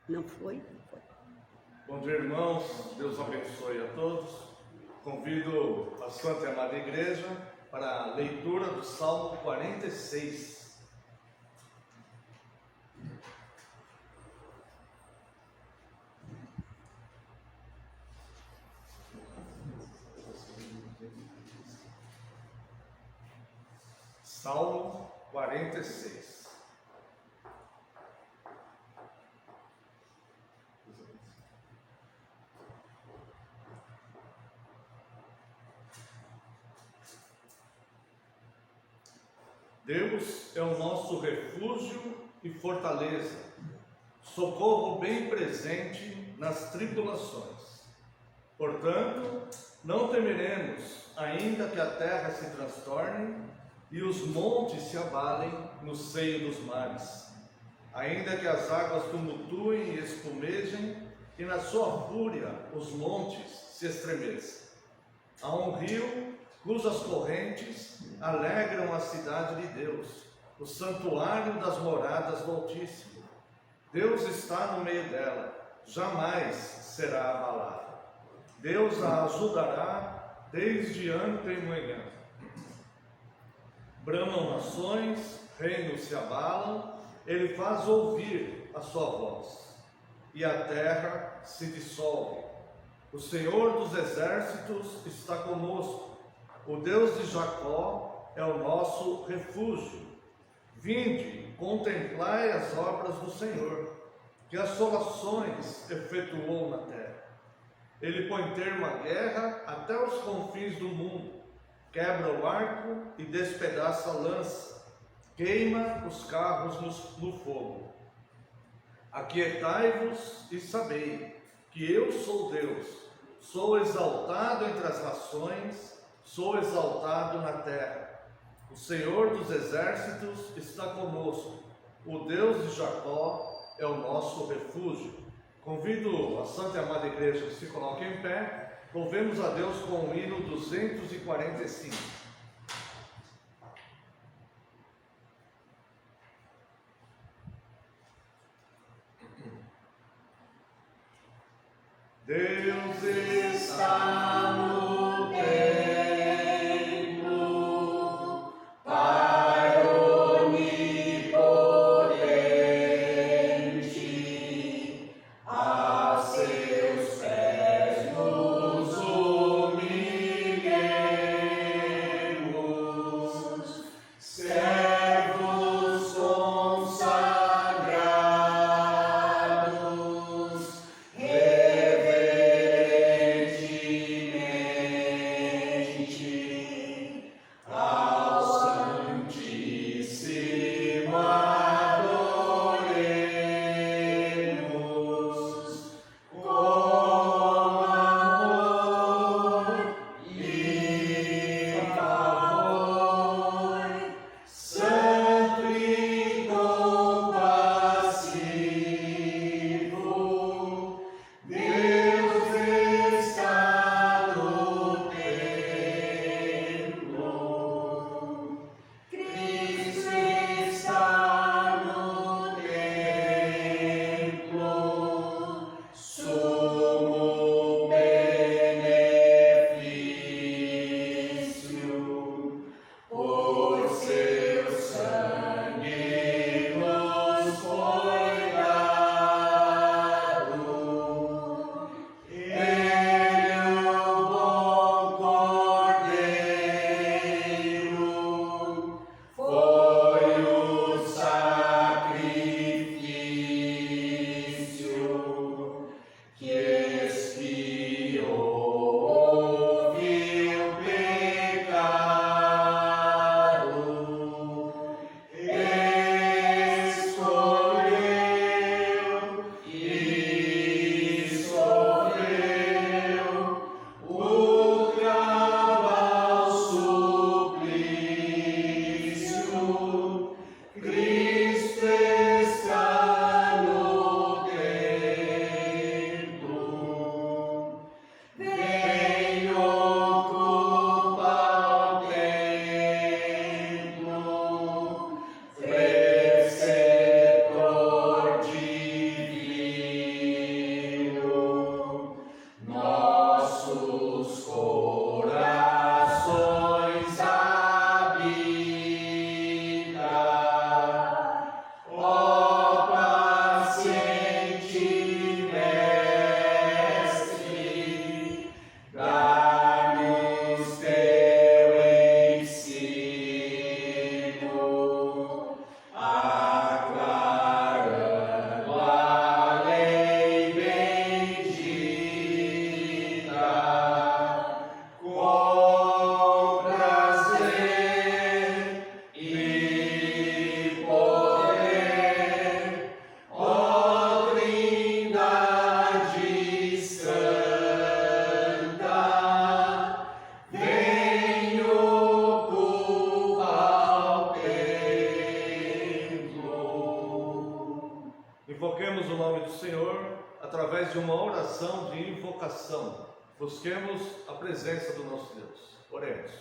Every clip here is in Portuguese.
Não foi? Foi. Bom dia, irmãos. Deus abençoe a todos. Convido a Santa e Amada Igreja para a leitura do Salmo 46. Salmo 46. Deus é o nosso refúgio e fortaleza, socorro bem presente nas tribulações. Portanto, não temeremos, ainda que a terra se transtorne e os montes se abalem no seio dos mares, ainda que as águas tumultuem e espumejem e na sua fúria os montes se estremeçam. Há um rio cujas correntes alegram a cidade de Deus, o santuário das moradas do Altíssimo. Deus está no meio dela, jamais será abalada. Deus a ajudará desde antemanhã. Bramam nações, reinos se abalam, ele faz ouvir a sua voz, e a terra se dissolve. O Senhor dos exércitos está conosco, o Deus de Jacó é o nosso refúgio. Vinde, contemplai as obras do Senhor, que assolações efetuou na terra. Ele põe termo à guerra até os confins do mundo, quebra o arco e despedaça a lança, queima os carros no fogo. Aquietai-vos e sabei que eu sou Deus, sou exaltado entre as nações, sou exaltado na terra. O Senhor dos exércitos está conosco, o Deus de Jacó é o nosso refúgio. Convido a Santa e Amada Igreja que se coloque em pé, louvemos a Deus com o hino 245. Deus está no templo, Pai onipotente, a seus pés nos humilhemos, servos consagrados, reverentemente Senhor através de uma oração de invocação. Busquemos a presença do nosso Deus. Oremos.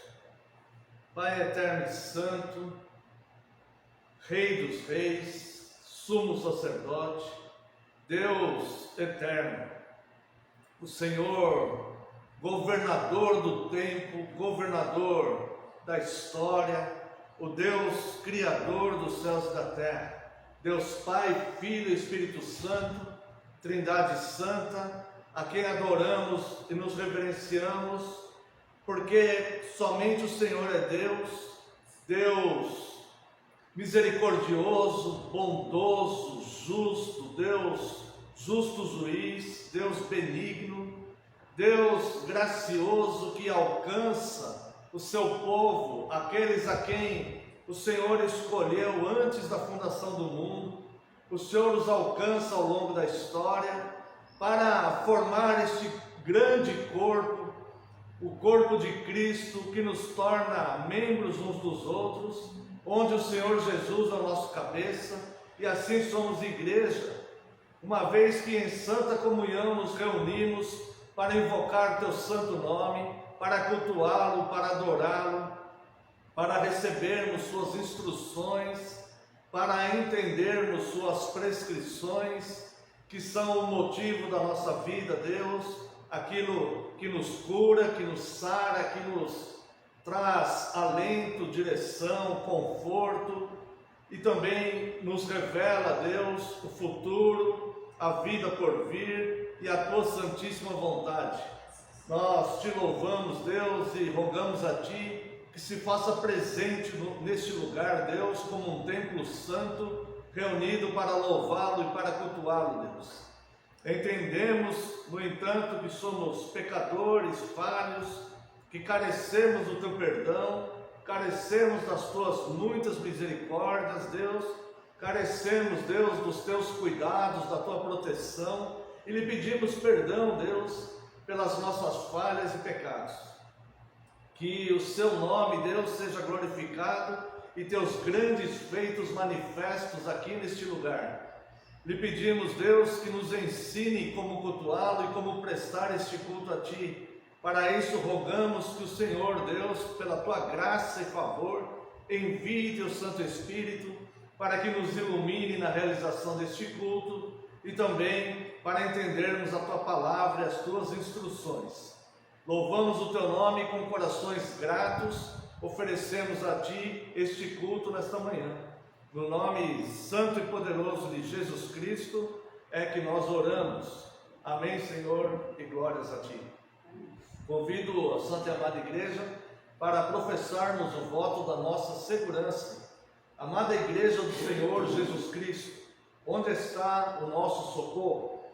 Pai eterno e santo, Rei dos reis, sumo sacerdote, Deus eterno, o Senhor, governador do tempo, governador da história, o Deus criador dos céus e da terra, Deus Pai, Filho e Espírito Santo, Trindade Santa, a quem adoramos e nos reverenciamos, porque somente o Senhor é Deus, Deus misericordioso, bondoso, justo, Deus justo juiz, Deus benigno, Deus gracioso que alcança o seu povo, aqueles a quem o Senhor escolheu antes da fundação do mundo. O Senhor os alcança ao longo da história para formar este grande corpo, o corpo de Cristo, que nos torna membros uns dos outros, onde o Senhor Jesus é o nosso cabeça, e assim somos igreja, uma vez que em santa comunhão nos reunimos para invocar teu santo nome, para cultuá-lo, para adorá-lo, para recebermos suas instruções, para entendermos suas prescrições, que são o motivo da nossa vida, Deus, aquilo que nos cura, que nos sara, que nos traz alento, direção, conforto, e também nos revela, Deus, o futuro, a vida por vir e a tua santíssima vontade. Nós te louvamos, Deus, e rogamos a ti que se faça presente neste lugar, Deus, como um templo santo, reunido para louvá-lo e para cultuá-lo, Deus. Entendemos, no entanto, que somos pecadores, falhos, que carecemos do teu perdão, carecemos das tuas muitas misericórdias, Deus, carecemos, Deus, dos teus cuidados, da tua proteção, e lhe pedimos perdão, Deus, pelas nossas falhas e pecados. Que o seu nome, Deus, seja glorificado e teus grandes feitos manifestos aqui neste lugar. Lhe pedimos, Deus, que nos ensine como cultuá-lo e como prestar este culto a ti. Para isso rogamos que o Senhor, Deus, pela tua graça e favor, envie teu Santo Espírito para que nos ilumine na realização deste culto e também para entendermos a tua palavra e as tuas instruções. Louvamos o teu nome com corações gratos, oferecemos a ti este culto nesta manhã. No nome santo e poderoso de Jesus Cristo é que nós oramos. Amém, Senhor, e glórias a ti. Convido a Santa e Amada Igreja para professarmos o voto da nossa segurança. Amada Igreja do Senhor Jesus Cristo, onde está o nosso socorro?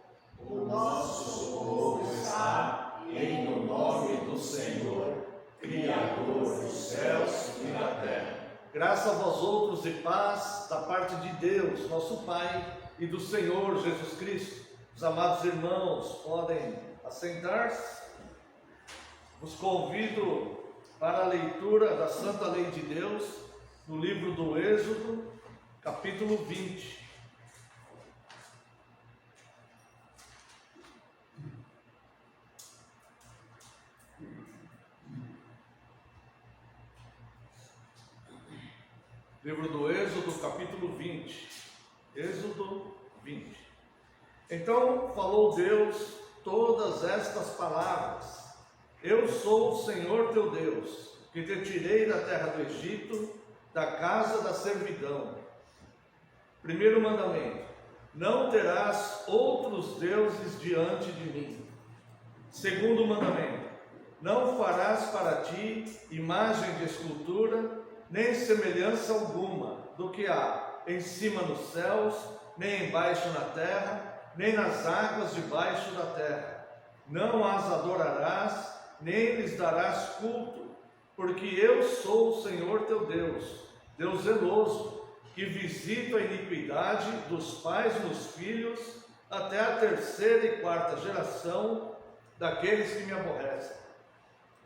O nosso socorro está no nome do Senhor, Criador dos céus e da terra. Graça a vós outros e paz da parte de Deus, nosso Pai, e do Senhor Jesus Cristo. Os amados irmãos podem assentar-se. Os convido para a leitura da Santa Lei de Deus, no livro do Êxodo, capítulo 20. Livro do Êxodo, capítulo 20. Êxodo 20. Então falou Deus todas estas palavras: Eu sou o Senhor teu Deus, que te tirei da terra do Egito, da casa da servidão. Primeiro mandamento: não terás outros deuses diante de mim. Segundo mandamento: não farás para ti imagem de escultura, nem semelhança alguma do que há em cima nos céus, nem embaixo na terra, nem nas águas debaixo da terra. Não as adorarás, nem lhes darás culto, porque eu sou o Senhor teu Deus, Deus zeloso, que visita a iniquidade dos pais nos filhos, até a terceira e quarta geração daqueles que me aborrecem.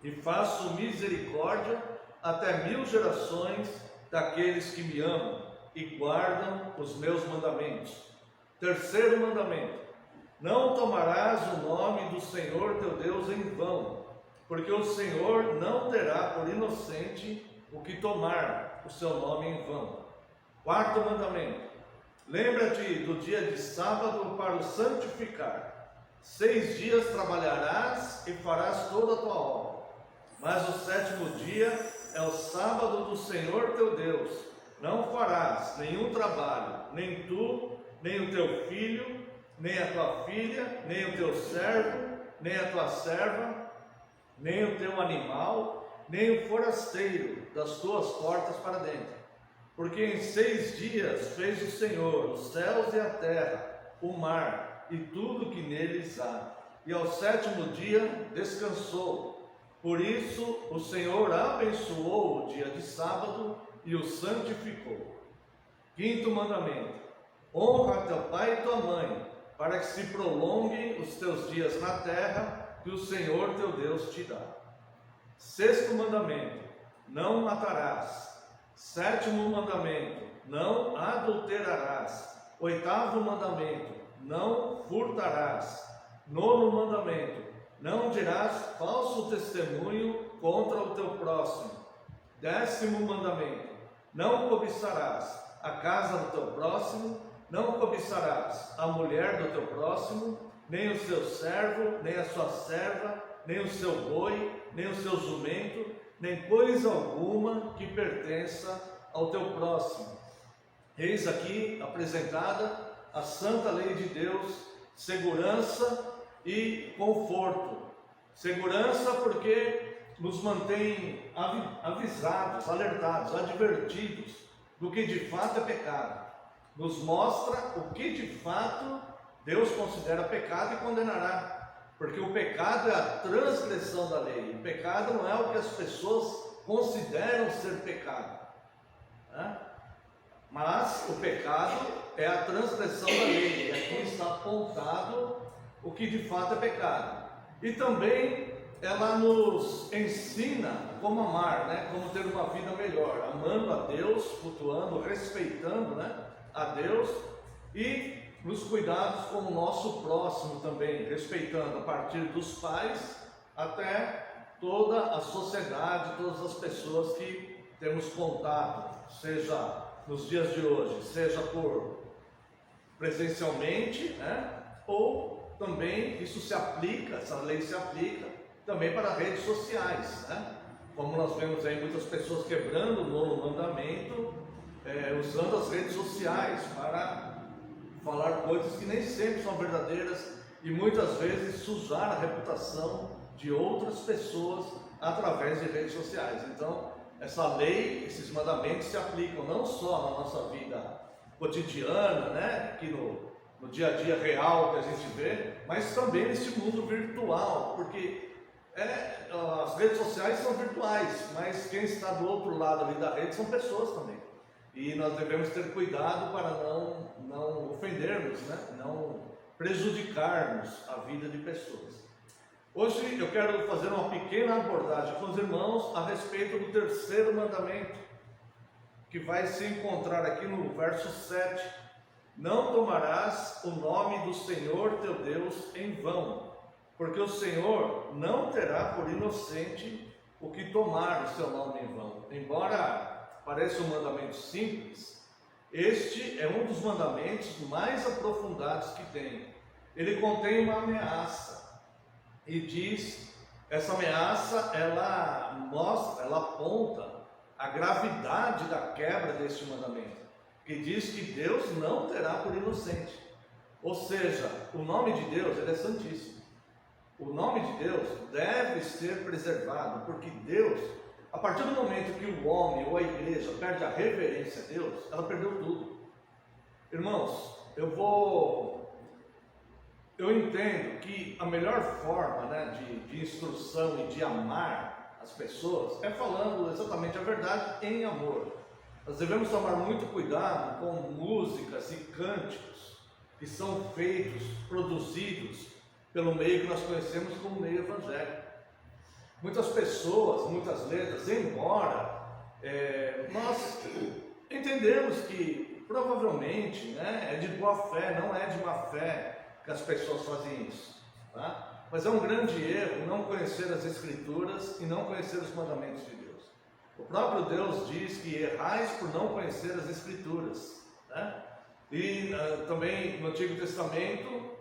E faço misericórdia até 1000 gerações daqueles que me amam e guardam os meus mandamentos. Terceiro mandamento: Não tomarás o nome do Senhor teu Deus em vão, porque o Senhor não terá por inocente o que tomar o seu nome em vão. Quarto mandamento: lembra-te do dia de sábado para o santificar. 6 dias trabalharás e farás toda a tua obra, mas o 7º dia é o sábado do Senhor teu Deus. Não farás nenhum trabalho, nem tu, nem o teu filho, nem a tua filha, nem o teu servo, nem a tua serva, nem o teu animal, nem o forasteiro das tuas portas para dentro. Porque em 6 dias fez o Senhor os céus e a terra, o mar e tudo que neles há, e ao 7º dia descansou. Por isso o Senhor abençoou o dia de sábado e o santificou. Quinto mandamento: honra teu pai e tua mãe, para que se prolonguem os teus dias na terra que o Senhor teu Deus te dá. Sexto mandamento: não matarás. 7º mandamento: não adulterarás. 8º mandamento: não furtarás. 9º mandamento: não dirás falso testemunho contra o teu próximo. 10º mandamento: não cobiçarás a casa do teu próximo, não cobiçarás a mulher do teu próximo, nem o seu servo, nem a sua serva, nem o seu boi, nem o seu jumento, nem coisa alguma que pertença ao teu próximo. Eis aqui apresentada a santa lei de Deus, segurança e conforto. Segurança porque nos mantém avisados, alertados, advertidos do que de fato é pecado. Nos mostra o que de fato Deus considera pecado e condenará. Porque o pecado é a transgressão da lei. O pecado não é o que as pessoas consideram ser pecado, né? Mas o pecado é a transgressão da lei. E aqui está apontado o que de fato é pecado. E também ela nos ensina como amar, né? Como ter uma vida melhor, amando a Deus, cultuando, respeitando, né? A Deus, e nos cuidados com o nosso próximo também, respeitando a partir dos pais até toda a sociedade, todas as pessoas que temos contato, seja nos dias de hoje, seja por presencialmente, né? Ou também isso se aplica, essa lei se aplica também para redes sociais, né? Como nós vemos aí muitas pessoas quebrando o nono mandamento, usando as redes sociais para falar coisas que nem sempre são verdadeiras e muitas vezes sujar a reputação de outras pessoas através de redes sociais. Então, essa lei, esses mandamentos se aplicam não só na nossa vida cotidiana, né, aqui no dia a dia real que a gente vê, mas também nesse mundo virtual, porque as redes sociais são virtuais, mas quem está do outro lado ali da rede são pessoas também. E nós devemos ter cuidado para não ofendermos, né? Não prejudicarmos a vida de pessoas. Hoje eu quero fazer uma pequena abordagem com os irmãos a respeito do terceiro mandamento, que vai se encontrar aqui no verso 7. Não tomarás o nome do Senhor teu Deus em vão, porque o Senhor não terá por inocente o que tomar o seu nome em vão. Embora pareça um mandamento simples, este é um dos mandamentos mais aprofundados que tem. Ele contém uma ameaça e diz, essa ameaça ela mostra, ela aponta a gravidade da quebra deste mandamento, que diz que Deus não terá por inocente. Ou seja, o nome de Deus ele é santíssimo. O nome de Deus deve ser preservado, porque Deus, a partir do momento que o homem ou a igreja perde a reverência a Deus, ela perdeu tudo. Irmãos, eu entendo que a melhor forma, né, de instrução e de amar as pessoas é falando exatamente a verdade em amor. Nós devemos tomar muito cuidado com músicas e cânticos que são feitos, produzidos pelo meio que nós conhecemos como meio evangélico. Muitas pessoas, muitas letras, embora nós entendemos que provavelmente, né, é de boa fé, não é de má fé, que as pessoas fazem isso, tá? Mas é um grande erro não conhecer as Escrituras e não conhecer os mandamentos de Deus. O próprio Deus diz que errais por não conhecer as Escrituras, né? E também no Antigo Testamento,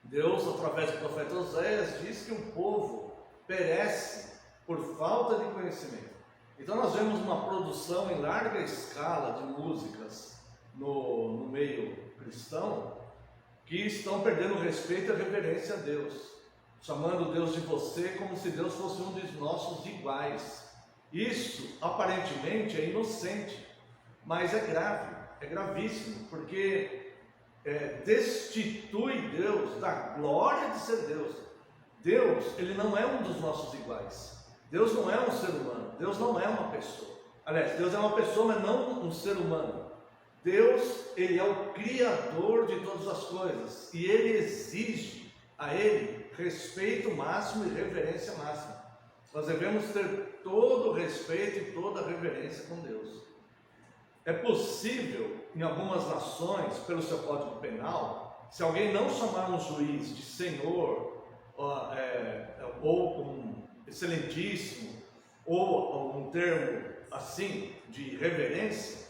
Deus, através do profeta Oséias, diz que o povo perece por falta de conhecimento. Então nós vemos uma produção em larga escala de músicas no meio cristão que estão perdendo respeito e reverência a Deus, chamando Deus de você como se Deus fosse um dos nossos iguais. Isso aparentemente é inocente, mas é grave, é gravíssimo, porque destitui Deus da glória de ser Deus. Deus, ele não é um dos nossos iguais. Deus não é um ser humano. Deus não é uma pessoa. Aliás, Deus é uma pessoa, mas não um ser humano. Deus, ele é o Criador de todas as coisas. E ele exige a ele respeito máximo e reverência máxima. Nós devemos ter todo o respeito e toda a reverência com Deus. É possível, em algumas nações, pelo seu Código Penal, se alguém não chamar um juiz de senhor, ou um excelentíssimo, ou um termo assim, de reverência,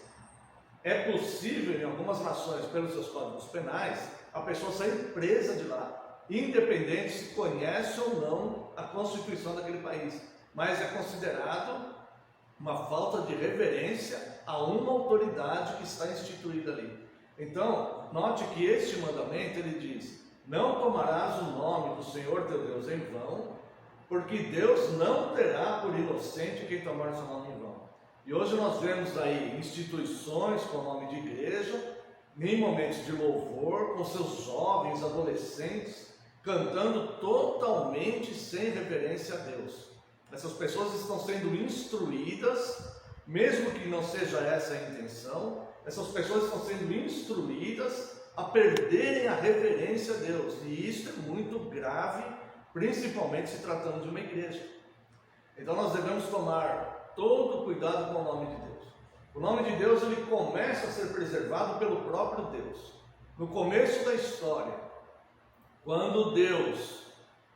é possível, em algumas nações, pelos seus códigos penais, a pessoa sair presa de lá, independente se conhece ou não a Constituição daquele país, mas é considerado uma falta de reverência a uma autoridade que está instituída ali. Então, note que este mandamento, ele diz: não tomarás o nome do Senhor teu Deus em vão, porque Deus não terá por inocente quem tomar o seu nome em vão. E hoje nós vemos aí instituições com o nome de igreja, em momentos de louvor, com seus jovens, adolescentes, cantando totalmente sem reverência a Deus. Essas pessoas estão sendo instruídas, mesmo que não seja essa a intenção, essas pessoas estão sendo instruídas a perderem a reverência a Deus. E isso é muito grave, principalmente se tratando de uma igreja. Então nós devemos tomar todo cuidado com o nome de Deus. O nome de Deus, ele começa a ser preservado pelo próprio Deus. No começo da história, quando Deus,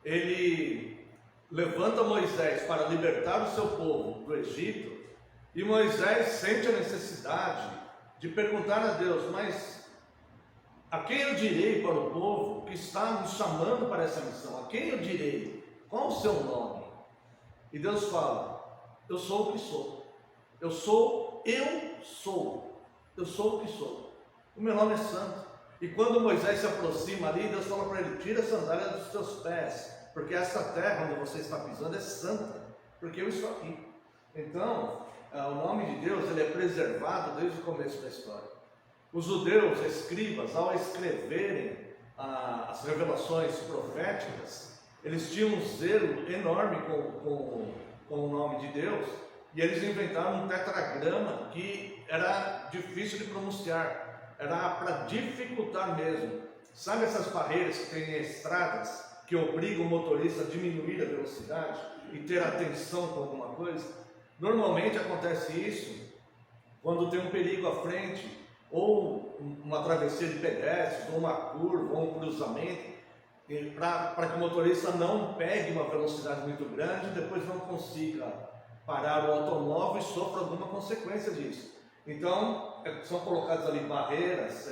ele levanta Moisés para libertar o seu povo do Egito, e Moisés sente a necessidade de perguntar a Deus: mas a quem eu direi para o povo que está me chamando para essa missão? A quem eu direi? Qual o seu nome? E Deus fala: eu sou o que sou. Eu sou o que sou. O meu nome é santo. E quando Moisés se aproxima ali, Deus fala para ele: tira a sandália dos teus pés, porque essa terra onde você está pisando é santa, porque eu estou aqui. Então, o nome de Deus, ele é preservado desde o começo da história. Os judeus, escribas, ao escreverem as revelações proféticas, eles tinham um zelo enorme com o nome de Deus, e eles inventaram um tetragrama que era difícil de pronunciar, era para dificultar mesmo. Sabe essas barreiras que tem em estradas, que obrigam o motorista a diminuir a velocidade e ter atenção com alguma coisa? Normalmente acontece isso quando tem um perigo à frente, ou uma travessia de pedestres, ou uma curva, ou um cruzamento, para que o motorista não pegue uma velocidade muito grande e depois não consiga parar o automóvel e sofra alguma consequência disso. Então, são colocadas ali barreiras,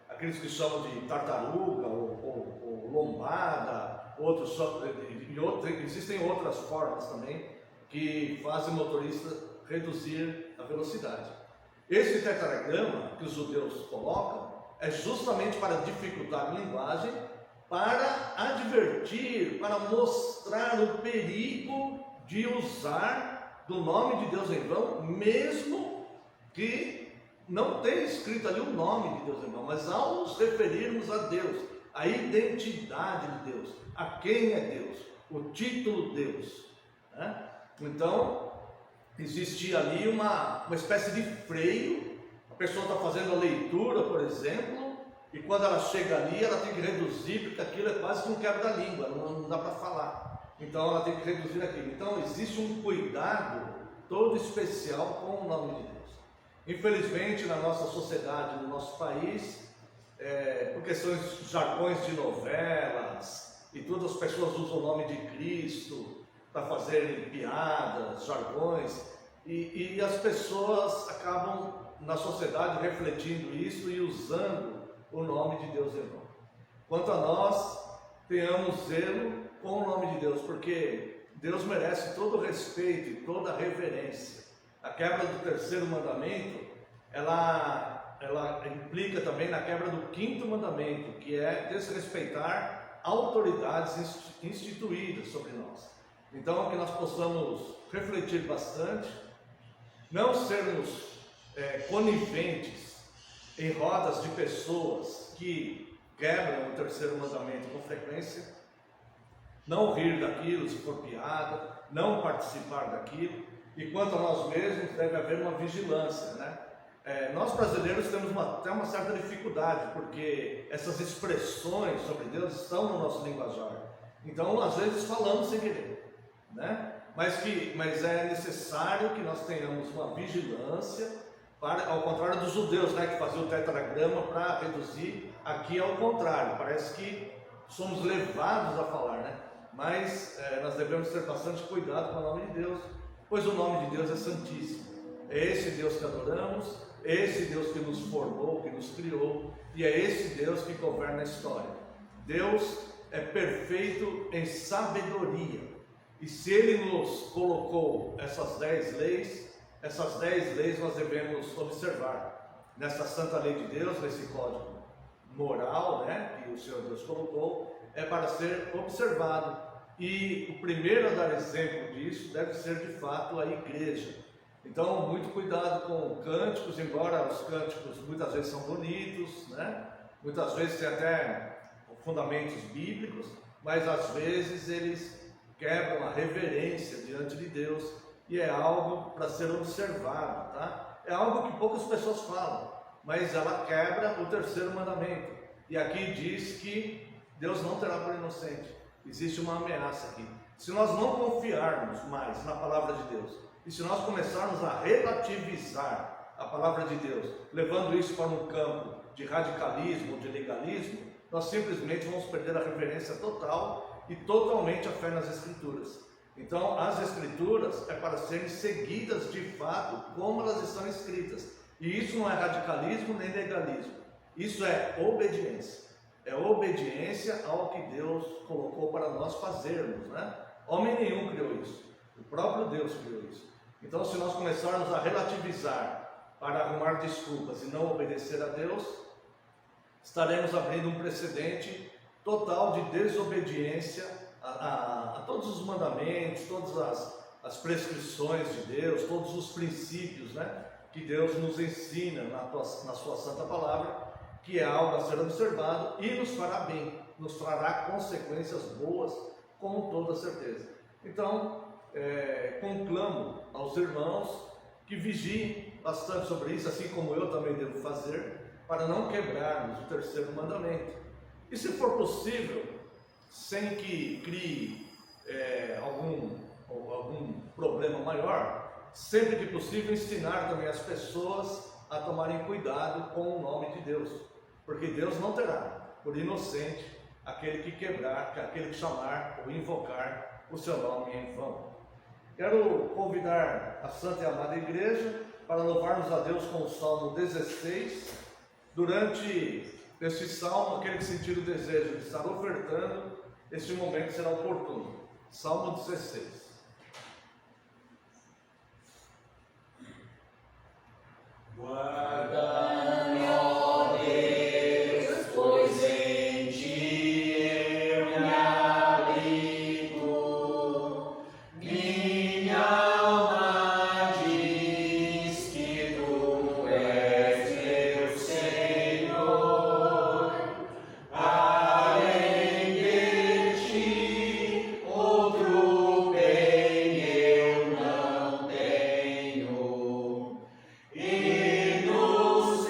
aqueles que chamam de tartaruga ou lombada, existem outras formas também que fazem o motorista reduzir a velocidade. Esse tetragrama que os judeus colocam é justamente para dificultar a linguagem, para advertir, para mostrar o perigo de usar do nome de Deus em vão, mesmo que não tenha escrito ali o nome de Deus em vão, mas ao nos referirmos a Deus, a identidade de Deus, a quem é Deus, o título Deus, né? Então, existia ali uma espécie de freio. A pessoa está fazendo a leitura, por exemplo, e quando ela chega ali, ela tem que reduzir, porque aquilo é quase que um quebra-língua, não dá para falar. Então ela tem que reduzir aquilo. Então existe um cuidado todo especial com o nome de Deus. Infelizmente, na nossa sociedade, no nosso país, por questões, jargões de novelas, e todas as pessoas usam o nome de Cristo para fazerem piadas, jargões, e as pessoas acabam na sociedade refletindo isso e usando o nome de Deus em vão. Quanto a nós, tenhamos zelo com o nome de Deus, porque Deus merece todo o respeito e toda a reverência. A quebra do terceiro mandamento, ela implica também na quebra do quinto mandamento, que é desrespeitar autoridades instituídas sobre nós. Então, que nós possamos refletir bastante, não sermos coniventes em rodas de pessoas que quebram o terceiro mandamento com frequência, não rir daquilo se for piada, não participar daquilo. E quanto a nós mesmos, deve haver uma vigilância, né? Nós brasileiros temos até uma certa dificuldade, porque essas expressões sobre Deus estão no nosso linguajar. Então, às vezes falamos sem querer, né? Mas é necessário que nós tenhamos uma vigilância, ao contrário dos judeus, né, que faziam o tetragrama para reduzir. Aqui é o contrário, parece que somos levados a falar, né? Mas nós devemos ter bastante cuidado com o nome de Deus, pois o nome de Deus é santíssimo. É esse Deus que adoramos, é esse Deus que nos formou, que nos criou, e é esse Deus que governa a história. Deus é perfeito em sabedoria, e se Ele nos colocou essas 10 leis nós devemos observar. Nessa santa lei de Deus, nesse código moral, né, que o Senhor Deus colocou, é para ser observado. E o primeiro a dar exemplo disso deve ser de fato a igreja. Então, muito cuidado com cânticos, embora os cânticos muitas vezes são bonitos, né? Muitas vezes tem até fundamentos bíblicos, mas às vezes eles quebram a reverência diante de Deus, e é algo para ser observado, tá? É algo que poucas pessoas falam, mas ela quebra o terceiro mandamento. E aqui diz que Deus não terá por inocente. Existe uma ameaça aqui. Se nós não confiarmos mais na palavra de Deus, e se nós começarmos a relativizar a palavra de Deus, levando isso para um campo de radicalismo ou de legalismo, nós simplesmente vamos perder a reverência total e totalmente a fé nas Escrituras. Então, as Escrituras é para serem seguidas de fato como elas estão escritas. E isso não é radicalismo nem legalismo. Isso é obediência. É obediência ao que Deus colocou para nós fazermos, né? Homem nenhum criou isso. O próprio Deus criou isso. Então, se nós começarmos a relativizar para arrumar desculpas e não obedecer a Deus, estaremos abrindo um precedente total de desobediência a todos os mandamentos, todas as prescrições de Deus, todos os princípios, né, que Deus nos ensina na sua santa palavra, que é algo a ser observado e nos fará bem, nos trará consequências boas, com toda certeza. Então, conclamo aos irmãos que vigiem bastante sobre isso, assim como eu também devo fazer, para não quebrarmos o terceiro mandamento. E se for possível, sem que crie algum problema maior, sempre que possível ensinar também as pessoas a tomarem cuidado com o nome de Deus, porque Deus não terá por inocente aquele que quebrar, aquele que chamar ou invocar o seu nome em vão. Quero convidar a Santa e Amada Igreja para louvarmos a Deus com o Salmo 16. Durante este salmo, aquele que sentir o desejo de estar ofertando, este momento será oportuno. Salmo 16. Guarda-me, ó Deus, pois em ti eu me abrigo. Minha alma diz que tu és meu Senhor. Além de ti, outro bem eu não tenho. E nos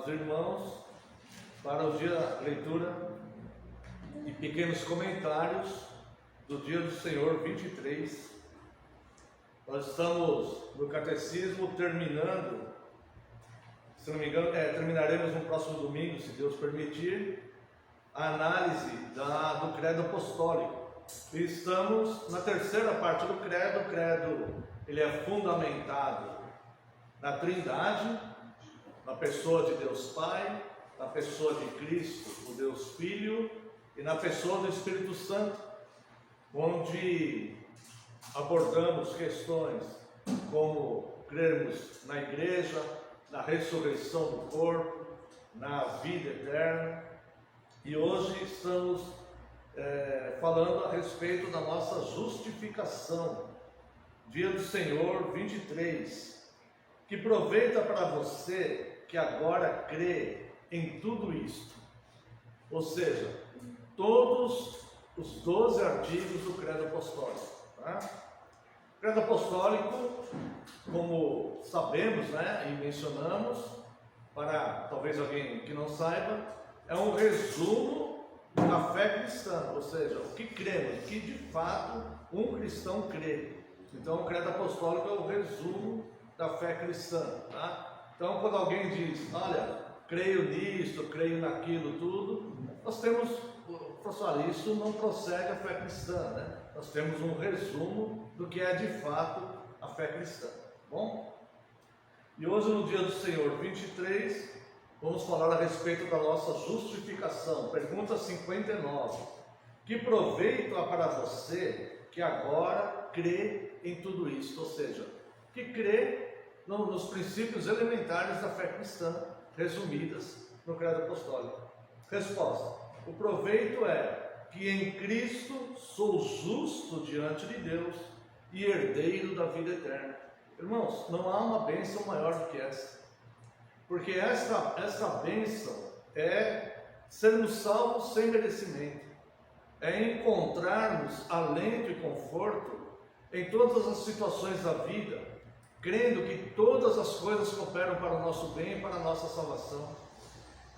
amados irmãos, para o dia leitura e pequenos comentários do dia do Senhor 23. Nós estamos no catecismo terminando, se não me engano, terminaremos no próximo domingo, se Deus permitir, a análise do credo apostólico. E estamos na terceira parte do credo. O credo ele é fundamentado na Trindade, na pessoa de Deus Pai, na pessoa de Cristo, o Deus Filho, e na pessoa do Espírito Santo, onde abordamos questões como crermos na igreja, na ressurreição do corpo, na vida eterna. E hoje estamos falando a respeito da nossa justificação, dia do Senhor 23, que aproveita para você que agora crê em tudo isto, ou seja, todos os 12 artigos do credo apostólico. Tá? O credo apostólico, como sabemos, e mencionamos, para talvez alguém que não saiba, é um resumo da fé cristã, ou seja, o que cremos, o que de fato um cristão crê. Então o credo apostólico é o resumo da fé cristã. Tá? Então quando alguém diz, olha, creio nisso, creio naquilo, tudo, nós temos, isso não prossegue a fé cristã, né? Nós temos um resumo do que é de fato a fé cristã. Bom? E hoje no dia do Senhor 23, vamos falar a respeito da nossa justificação. Pergunta 59. Que proveito há para você que agora crê em tudo isso? Ou seja, que crê nos princípios elementares da fé cristã, resumidas no credo apostólico. Resposta: o proveito é que em Cristo sou justo diante de Deus e herdeiro da vida eterna. Irmãos, não há uma bênção maior do que essa. Porque essa bênção é sermos salvos sem merecimento, é encontrarmos alento e conforto em todas as situações da vida, crendo que todas as coisas cooperam para o nosso bem e para a nossa salvação.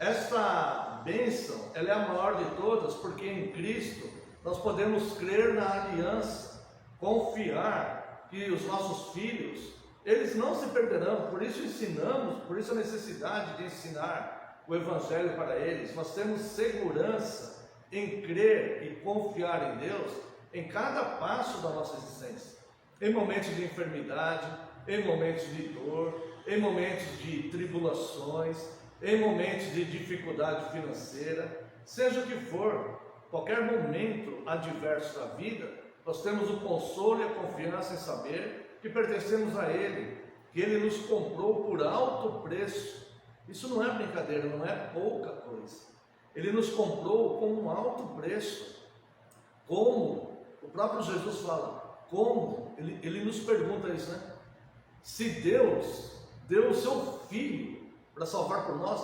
Esta bênção, ela é a maior de todas, porque em Cristo nós podemos crer na aliança, confiar que os nossos filhos, eles não se perderão. Por isso ensinamos, por isso a necessidade de ensinar o Evangelho para eles. Nós temos segurança em crer e confiar em Deus em cada passo da nossa existência. Em momentos de enfermidade, em momentos de dor, em momentos de tribulações, em momentos de dificuldade financeira, seja o que for, qualquer momento adverso da vida, nós temos o consolo e a confiança em saber que pertencemos a Ele, que Ele nos comprou por alto preço. Isso não é brincadeira, não é pouca coisa. Ele nos comprou com um alto preço. Como? O próprio Jesus fala. Como? Ele nos pergunta isso, né? Se Deus deu o seu Filho para salvar por nós,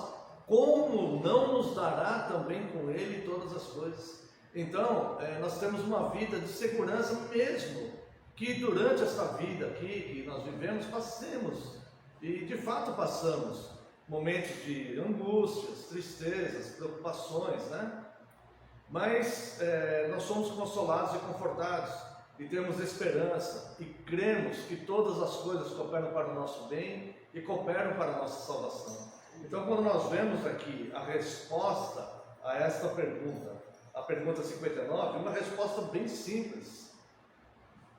como não nos dará também com Ele todas as coisas? Então, nós temos uma vida de segurança mesmo, que durante esta vida aqui que nós vivemos, passemos, e de fato passamos, momentos de angústias, tristezas, preocupações, né? Mas nós somos consolados e confortados, e temos esperança, e cremos que todas as coisas cooperam para o nosso bem, e cooperam para a nossa salvação. Então quando nós vemos aqui a resposta a esta pergunta, a pergunta 59, uma resposta bem simples,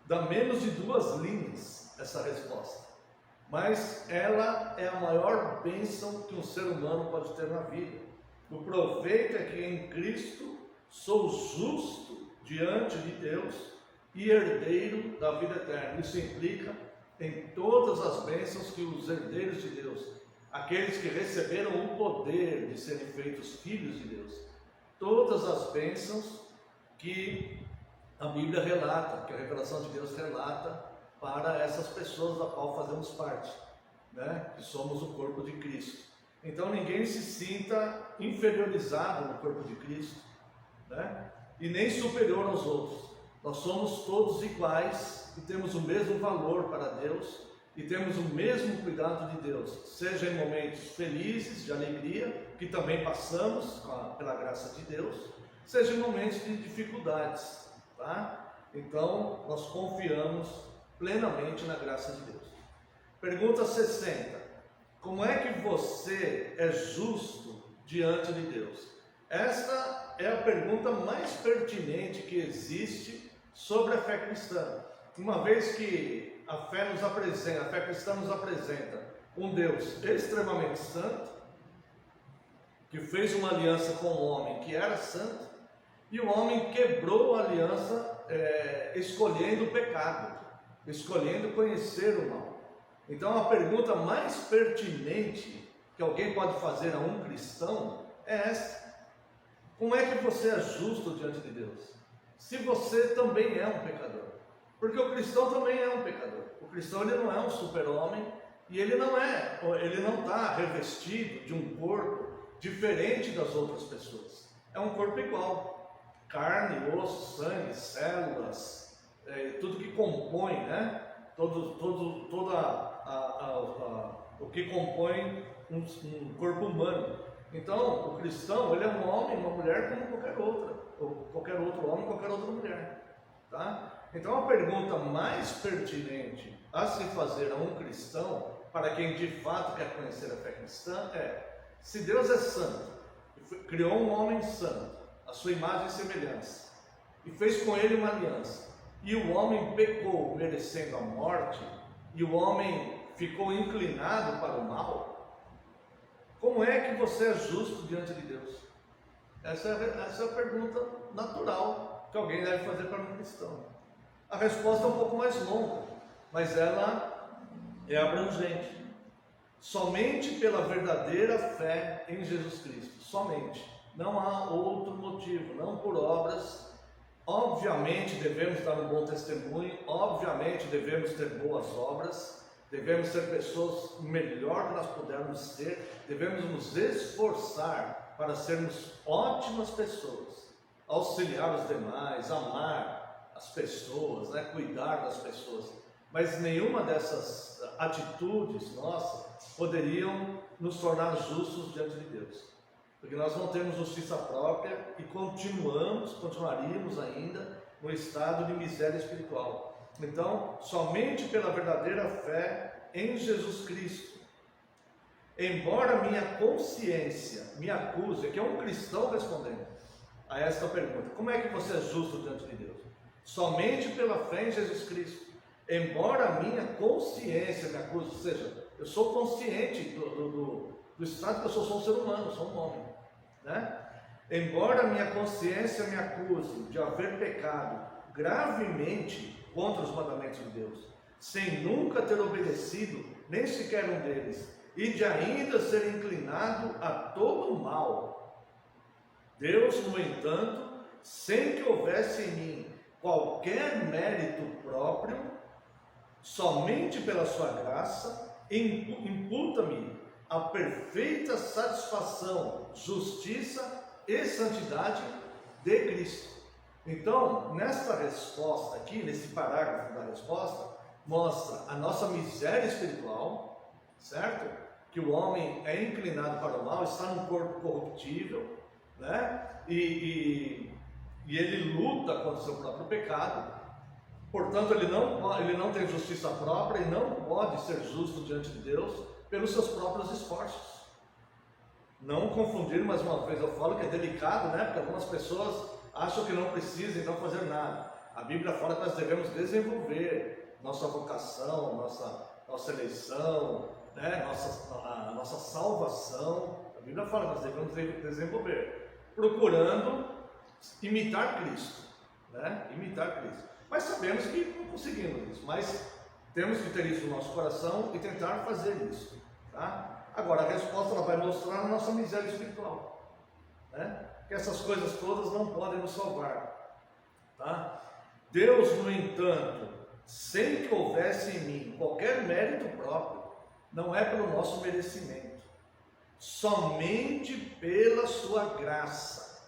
dá menos de 2 linhas essa resposta, mas ela é a maior bênção que um ser humano pode ter na vida. O proveito é que em Cristo sou justo diante de Deus e herdeiro da vida eterna. Isso implica em todas as bênçãos que os herdeiros de Deus, aqueles que receberam o poder de serem feitos filhos de Deus, todas as bênçãos que a Bíblia relata, que a revelação de Deus relata para essas pessoas da qual fazemos parte, né? Que somos o corpo de Cristo. Então ninguém se sinta inferiorizado no corpo de Cristo, né? E nem superior aos outros. Nós somos todos iguais e temos o mesmo valor para Deus e temos o mesmo cuidado de Deus, seja em momentos felizes, de alegria, que também passamos pela graça de Deus, seja em momentos de dificuldades, tá? Então, nós confiamos plenamente na graça de Deus. Pergunta 60. Como é que você é justo diante de Deus? Esta é a pergunta mais pertinente que existe sobre a fé cristã. Uma vez que a fé cristã nos apresenta um Deus extremamente santo, que fez uma aliança com o homem que era santo, e o homem quebrou a aliança escolhendo o pecado, escolhendo conhecer o mal. Então a pergunta mais pertinente que alguém pode fazer a um cristão é essa: como é que você é justo diante de Deus, se você também é um pecador? Porque o cristão também é um pecador. O cristão, ele não é um super-homem, e ele não está revestido de um corpo diferente das outras pessoas. É um corpo igual: carne, osso, sangue, células, tudo que compõe, né? O que compõe um corpo humano. Então, o cristão, ele é um homem, uma mulher como qualquer outra, ou qualquer outro homem, qualquer outra mulher, tá? Então, a pergunta mais pertinente a se fazer a um cristão, para quem de fato quer conhecer a fé cristã, é: se Deus é santo, criou um homem santo, a sua imagem e semelhança, e fez com ele uma aliança, e o homem pecou merecendo a morte, e o homem ficou inclinado para o mal, como é que você é justo diante de Deus? Essa é a pergunta natural que alguém deve fazer para um cristão. A resposta é um pouco mais longa, mas ela é abrangente. Somente pela verdadeira fé em Jesus Cristo, somente. Não há outro motivo, não por obras. Obviamente devemos dar um bom testemunho, obviamente devemos ter boas obras, devemos ser pessoas melhor que nós pudermos ser, devemos nos esforçar para sermos ótimas pessoas, auxiliar os demais, amar as pessoas, né? Cuidar das pessoas. Mas nenhuma dessas atitudes nossas poderiam nos tornar justos diante de Deus, porque nós não temos justiça própria e continuaríamos ainda no estado de miséria espiritual. Então, somente pela verdadeira fé em Jesus Cristo, embora minha consciência me acuse, que é um cristão respondendo a esta pergunta: como é que você é justo diante de Deus? Somente pela fé em Jesus Cristo, embora a minha consciência me acuse, ou seja, eu sou consciente do estado que eu sou um ser humano, sou um homem, né? Embora a minha consciência me acuse de haver pecado gravemente contra os mandamentos de Deus, sem nunca ter obedecido nem sequer um deles, e de ainda ser inclinado a todo o mal, Deus, no entanto, sem que houvesse em mim qualquer mérito próprio, somente pela sua graça, imputa-me a perfeita satisfação, justiça e santidade de Cristo. Então, nesta resposta aqui, nesse parágrafo da resposta, mostra a nossa miséria espiritual, certo? Que o homem é inclinado para o mal, está num corpo corruptível, né? E ele luta contra o seu próprio pecado. Portanto, ele não tem justiça própria e não pode ser justo diante de Deus pelos seus próprios esforços. Não confundir, mais uma vez eu falo que é delicado, né? Porque algumas pessoas acham que não precisam então fazer nada. A Bíblia fala que nós devemos desenvolver nossa vocação, nossa eleição, né? nossa salvação. A Bíblia fala que nós devemos desenvolver, procurando imitar Cristo, né? Imitar Cristo. Mas sabemos que não conseguimos isso, mas temos que ter isso no nosso coração e tentar fazer isso, tá? Agora, a resposta ela vai mostrar a nossa miséria espiritual, né? Que essas coisas todas não podem nos salvar, tá? Deus, no entanto, sem que houvesse em mim qualquer mérito próprio, não é pelo nosso merecimento, somente pela sua graça,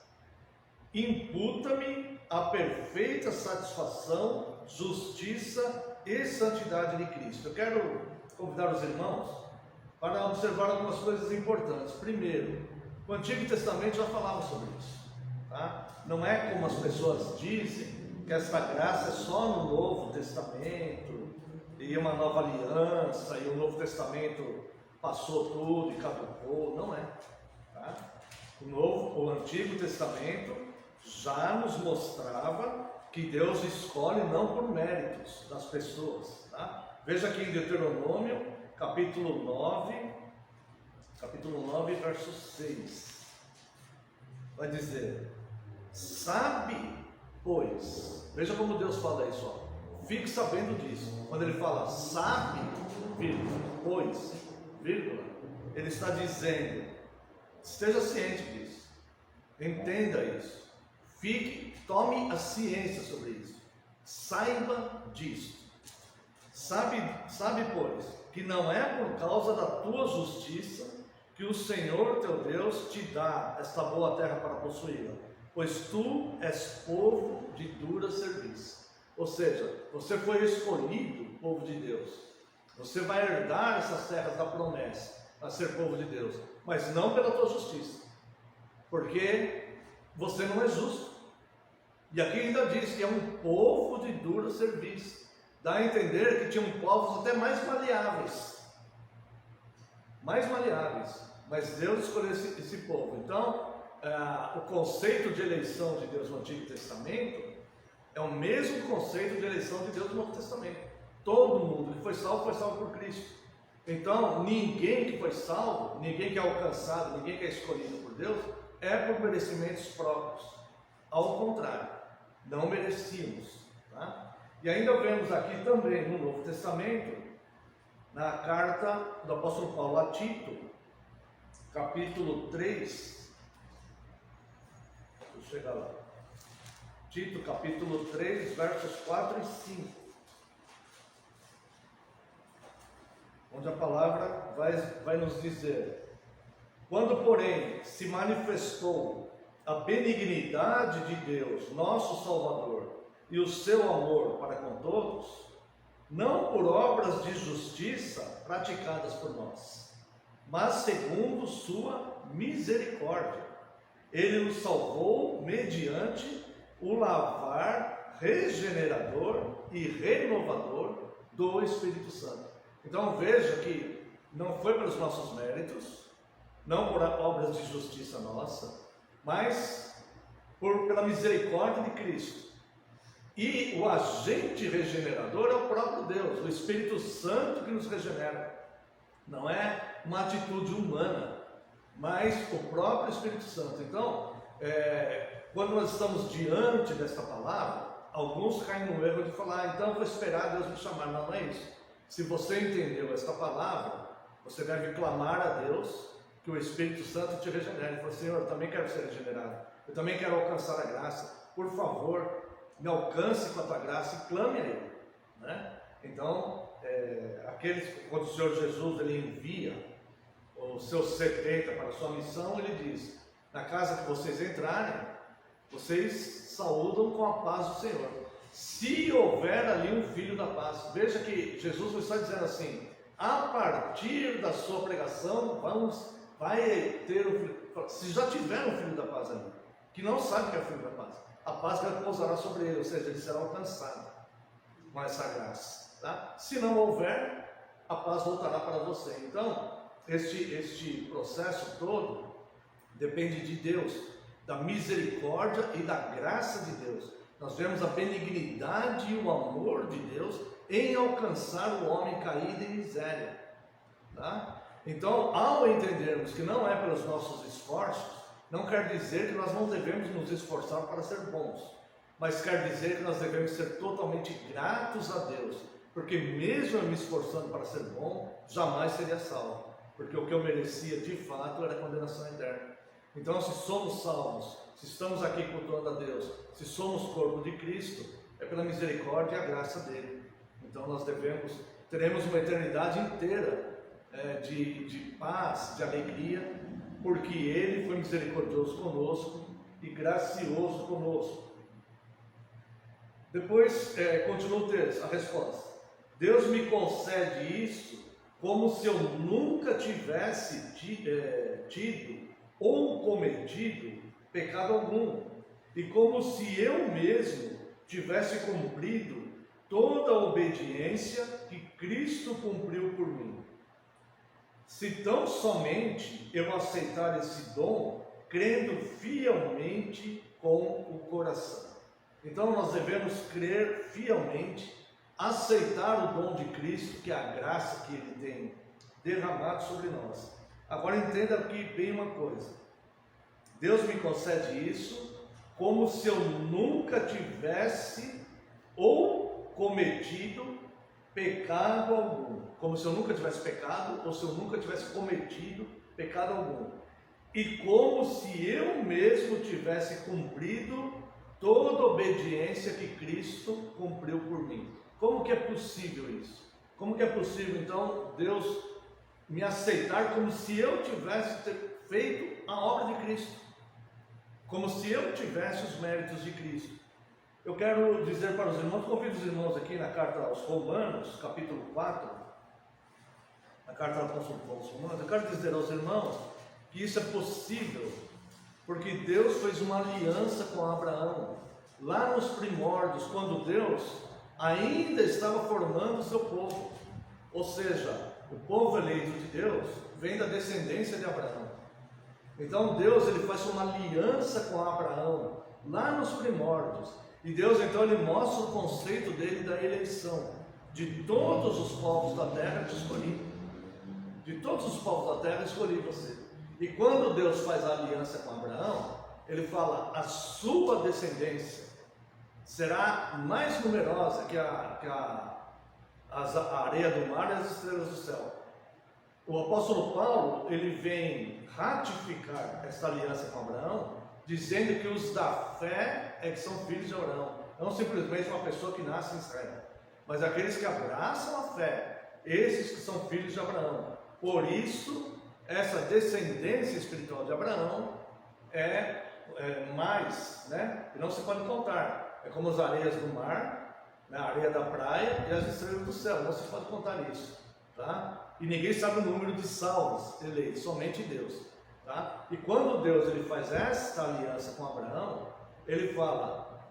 imputa-me a perfeita satisfação, justiça e santidade de Cristo. Eu quero convidar os irmãos para observar algumas coisas importantes. Primeiro, o Antigo Testamento já falava sobre isso, tá? Não é como as pessoas dizem, que essa graça é só no Novo Testamento, e uma nova aliança, e o Novo Testamento passou tudo e caducou. Não é, tá? O Antigo Testamento já nos mostrava que Deus escolhe não por méritos das pessoas, tá? Veja aqui em Deuteronômio, capítulo 9, verso 6. Vai dizer: sabe, pois, veja como Deus fala isso, ó. Fique sabendo disso. Quando ele fala sabe, vírgula, pois, vírgula, ele está dizendo, esteja ciente disso, entenda isso, tome a ciência sobre isso, saiba disso. Sabe, pois, que não é por causa da tua justiça que o Senhor teu Deus te dá esta boa terra para possuí-la, pois tu és povo de dura serviço. Ou seja, você foi escolhido, povo de Deus. Você vai herdar essas terras da promessa, a ser povo de Deus, mas não pela tua justiça, porque você não é justo. E aqui ainda diz que é um povo de dura serviço. Dá a entender que tinham povos até mais maleáveis, mas Deus escolheu esse povo. Então, o conceito de eleição de Deus no Antigo Testamento é o mesmo conceito de eleição de Deus no Novo Testamento. Todo mundo que foi salvo por Cristo. Então, ninguém que foi salvo, ninguém que é alcançado, ninguém que é escolhido por Deus, é por merecimentos próprios. Ao contrário, não merecíamos, tá? E ainda vemos aqui também no Novo Testamento, na carta do apóstolo Paulo a Tito, capítulo 3, deixa eu chegar lá, Tito capítulo 3, versos 4 e 5, onde a palavra vai nos dizer: quando, porém, se manifestou a benignidade de Deus, nosso Salvador, e o seu amor para com todos, não por obras de justiça praticadas por nós, mas segundo sua misericórdia, ele nos salvou mediante o lavar regenerador e renovador do Espírito Santo. Então veja que não foi pelos nossos méritos, não por obras de justiça nossa, mas pela misericórdia de Cristo. E o agente regenerador é o próprio Deus, o Espírito Santo que nos regenera. Não é uma atitude humana, mas o próprio Espírito Santo. Então, quando nós estamos diante desta palavra, alguns caem no erro de falar: então eu vou esperar Deus me chamar. Não, não é isso. Se você entendeu esta palavra, você deve clamar a Deus que o Espírito Santo te regenere. Ele falou: Senhor, eu também quero ser regenerado, eu também quero alcançar a graça, por favor, me alcance com a tua graça e clame a Ele, né? Então, quando o Senhor Jesus ele envia os seus 70 para a sua missão, ele diz: na casa que vocês entrarem, vocês saúdam com a paz do Senhor, se houver ali um filho da paz. Veja que Jesus não está dizendo assim: a partir da sua pregação vai ter um filho. Se já tiver um filho da paz ali, que não sabe que é filho da paz, a paz repousará sobre ele, ou seja, ele será alcançado com essa graça, tá? Se não houver, a paz voltará para você. Então, este processo todo depende de Deus, da misericórdia e da graça de Deus. Nós vemos a benignidade e o amor de Deus em alcançar o homem caído em miséria, tá? Então, ao entendermos que não é pelos nossos esforços, não quer dizer que nós não devemos nos esforçar para ser bons, mas quer dizer que nós devemos ser totalmente gratos a Deus, porque mesmo eu me esforçando para ser bom, jamais seria salvo, porque o que eu merecia de fato era a condenação eterna. Então, se somos salvos, se estamos aqui cultuando a Deus, se somos corpo de Cristo, é pela misericórdia e a graça dele. Então nós teremos uma eternidade inteira de paz, de alegria, porque ele foi misericordioso conosco e gracioso conosco. Depois continua o texto, a resposta: Deus me concede isso como se eu nunca tivesse tido ou cometido pecado algum, e como se eu mesmo tivesse cumprido toda a obediência que Cristo cumpriu por mim. Se tão somente eu aceitar esse dom, crendo fielmente com o coração. Então nós devemos crer fielmente, aceitar o dom de Cristo, que é a graça que Ele tem derramado sobre nós. Agora entenda aqui bem uma coisa: Deus me concede isso como se eu nunca tivesse ou cometido pecado algum, como se eu nunca tivesse pecado ou se eu nunca tivesse cometido pecado algum, e como se eu mesmo tivesse cumprido toda a obediência que Cristo cumpriu por mim. Como que é possível isso? Como que é possível então Deus me aceitar como se eu tivesse feito a obra de Cristo, como se eu tivesse os méritos de Cristo? Eu quero dizer para os irmãos, convido os irmãos aqui na carta aos Romanos, capítulo 4, na carta do apóstolo Paulo aos Romanos. Eu quero dizer aos irmãos que isso é possível porque Deus fez uma aliança com Abraão lá nos primórdios, quando Deus ainda estava formando o seu povo. Ou seja, o povo eleito de Deus vem da descendência de Abraão. Então Deus, ele faz uma aliança com Abraão lá nos primórdios, e Deus então ele mostra o conceito dele da eleição. De todos os povos da terra te escolhi, de todos os povos da terra escolhi você. E quando Deus faz a aliança com Abraão, ele fala: a sua descendência será mais numerosa que a areia do mar e as estrelas do céu. O apóstolo Paulo, ele vem ratificar esta aliança com Abraão, dizendo que os da fé é que são filhos de Abraão, não simplesmente uma pessoa que nasce em Israel, mas aqueles que abraçam a fé, esses que são filhos de Abraão. Por isso, essa descendência espiritual de Abraão é mais, né? E não se pode contar. É como as areias do mar, né? A areia da praia e as estrelas do céu. Não se pode contar isso, tá? E ninguém sabe o número de salvos eleitos, somente Deus, tá? E quando Deus ele faz esta aliança com Abraão, ele fala: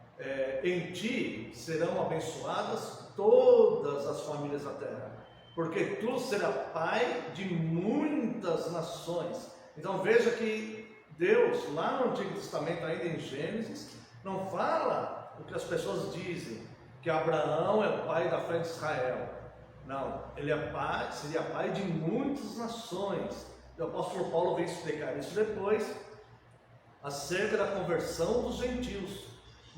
em ti serão abençoadas todas as famílias da terra, porque tu serás pai de muitas nações. Então veja que Deus, lá no Antigo Testamento, ainda em Gênesis, não fala o que as pessoas dizem, que Abraão é o pai da fé de Israel. Não, ele é pai, seria pai de muitas nações. O apóstolo Paulo vem explicar isso depois, acerca da conversão dos gentios.